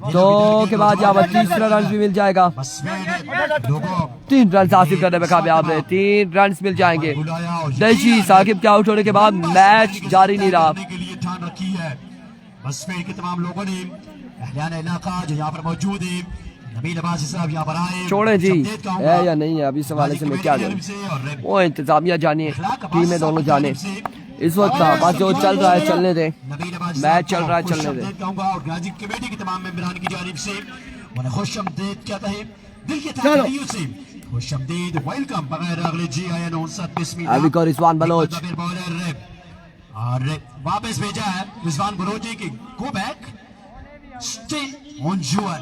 2 के बाद यहाँ पर तीसरा रन भी मिल जाएगा 3 रन हासिल करने में कामयाब रहे 3 रन मिल जाएंगे दैशी साकिब के आउट होने के बाद मैच जारी नहीं रहा के लिए ठान रखी है बसमेर के तमाम लोगों ने अहलियान इलाका जो यहाँ पर मौजूद है नबील अब्बासी साहब यहाँ पर आए छोड़े जी है या नहीं है अभी इस हवाले से मैं क्या करूं वो इंतजामिया जानिए टीमें दोनों जाने इस वक्त बस जो चल रहा है चलने दे मैच चल रहा है चलने दे और गाजी कमेटी के तमाम मेंबरान की जानिब से उन्हें खुशामदीद कहते हैं दिल के तहदियों से खुशामदीद वेलकम बगैर अगले जी आए 59 बिस्मिल्लाह अभी को रिजवान बलोच बॉलर और वापस भेजा है रिजवान बलोच की go back stay on your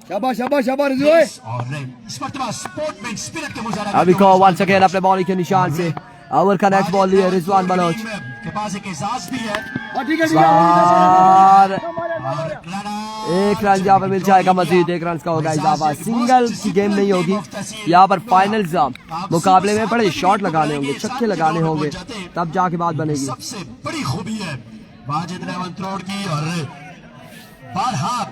शाबाश शाबाश शाबाश रिजवान और इस मर्तबा स्पोर्टमैन स्पिरिट के मुजाहरा अभी को वंस अगेन अपने बॉलिंग के निशान से ओवर का नेक्स्ट बॉल लिया रिजवान बलोच के पास एक एहसास भी है ठीक है और और 1 रन यहाँ पर मिल जाएगा मजीद 1 रन का होगा इजाफा सिंगल की गेम नहीं होगी यहाँ पर फाइनल मुकाबले में बड़े शॉट लगाने होंगे छक्के लगाने होंगे तब जाके बात बनेगी सबसे बड़ी खूबी है वाजिद 11 करोड़ की और बारहा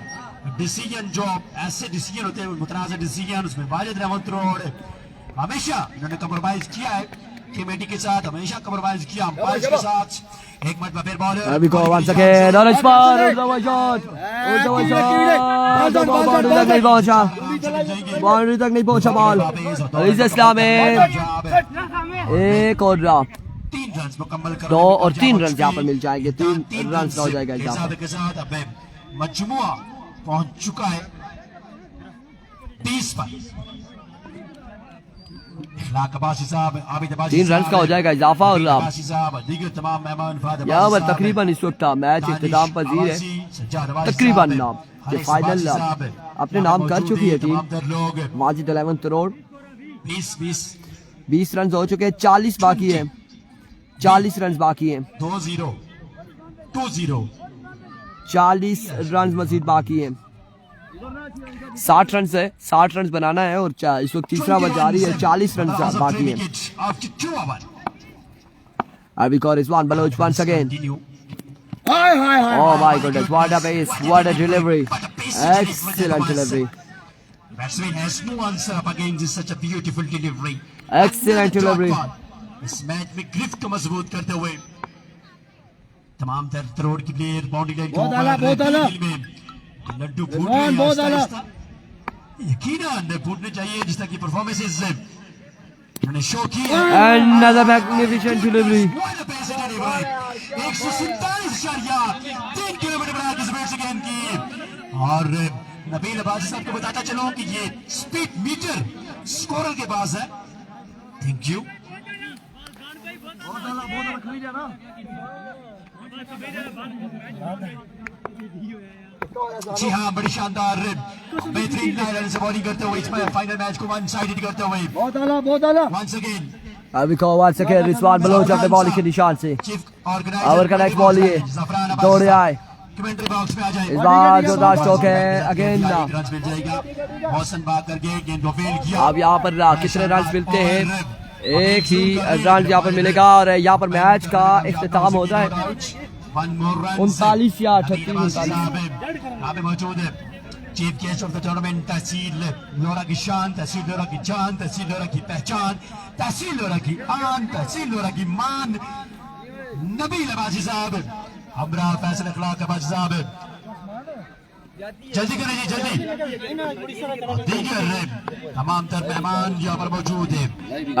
डिसीजन जो ऐसे डिसीजन होते हैं मुतनाज़ डिसीजन उसमें वाजिद 11 करोड़ हमेशा इन्होंने कम्प्रोमाइज किया है कमेटी के साथ हमेशा कम्प्रोमाइज किया अंपायर के साथ एक मिनट में फिर बॉलर अभी को वंस अगेन और इस बार बाउंड्री तक नहीं पहुंचा बॉल अजीज इस्लाम एक और 3 रन मुकम्मल कर 2 और 3 रन यहाँ पर मिल जाएंगे 3 रन का हो जाएगा इजाफा के साथ अब मजमुआ पहुंच चुका है 20 पर 3 रन का हो जाएगा इजाफा और यहाँ पर तकरीबन इस वक्त मैच इख्तिताम पजीर है तकरीबन नाम फाइनल अपने नाम कर चुकी है टीम वाजिद 11 करोड़ 20 रन हो चुके हैं 40 बाकी है 40 रन बाकी है 40 रन मजीद बाकी है 60 रन है 60 रन बनाना है और इस वक्त तीसरा ओवर जारी है 40 रन बाकी है I've got Rizwan Baloch once again. Continue. Oh my goodness, what a pace, what a delivery. Excellent delivery. Batsman has no answer up against such a beautiful delivery. Excellent delivery. इस match में गिरफ्त को मजबूत करते हुए तमाम तरोड़ की player boundary line बहुत आला, बहुत आला। लड्डू फूट रीजवान, रहे बहुत आला। यकीनन फूटने चाहिए जिस तरह की परफॉर्मेंसेस उन्होंने शो की है। Another magnificent delivery. 147.3 किलोमीटर पर की स्पीड से गेंद की और नबील अब्बासी साहब को बताता चलो कि ये स्पीड मीटर स्कोरर के पास है। Thank you. जी हाँ, बड़ी शानदार बेहतरीन लाइन से बॉलिंग करते हुए इसमें फाइनल मैच को वन साइडेड करते हुए बहुत आला, बहुत आला। Once again I've got once again Rizwan Baloch अपने बॉलिंग के निशान से। चीफ ऑर्गेनाइजर Our का next ball ये दौड़े आए। कमेंट्री बॉक्स में आ जाए। इस बार जो दाश्त है अगेन। रन मिल जाएगा। मौसम बात करके गेंद को फेल किया। अब यहाँ पर कितने रन मिलते हैं? एक ही रन यहाँ पर मिलेगा और यहाँ पर मैच का इख्तिताम होता है। 39 या 38 यहाँ पे मौजूद है chief guest of the tournament तहसील लोरा की शान, तहसील लोरा की जान, तहसील लोरा की पहचान, तहसील लोरा की आन, तहसील लोरा की मान, नबील अब्बासी साहब, हमरा फैसल अखलाक अब्बासी साहब। जल्दी करें जी, जल्दी। दीगर तमाम तर मेहमान यहाँ पर मौजूद है।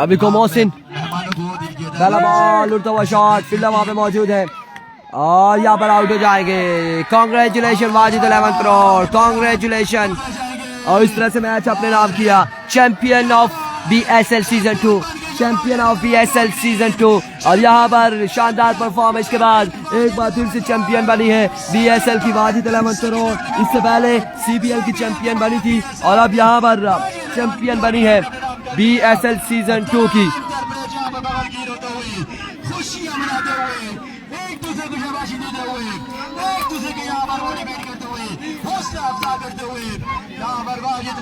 अभी को मोहसिन मेहमानों को दीजिए पहला बॉल उड़ता हुआ शॉट, फील्डर वहां पे मौजूद है और यहाँ पर आउट हो जाएंगे। Congratulation Wajid 11 crore, congratulation. और इस तरह से मैच अपने नाम किया champion of BSL season 2, champion of BSL season 2। और यहाँ पर शानदार परफॉर्मेंस के बाद एक बार फिर से चैंपियन बनी है BSL की वाजिद 11 करोड़। इससे पहले CBL की चैंपियन बनी थी और अब यहाँ पर चैंपियन बनी है BSL सीजन 2 की। खुशियां मनाते हुए, एक दूसरे को शाबाशी देते हुए, एक दूसरे के यहाँ पर मोटिवेट करते हुए, हौसला अफजा करते हुए यहाँ पर वाजिद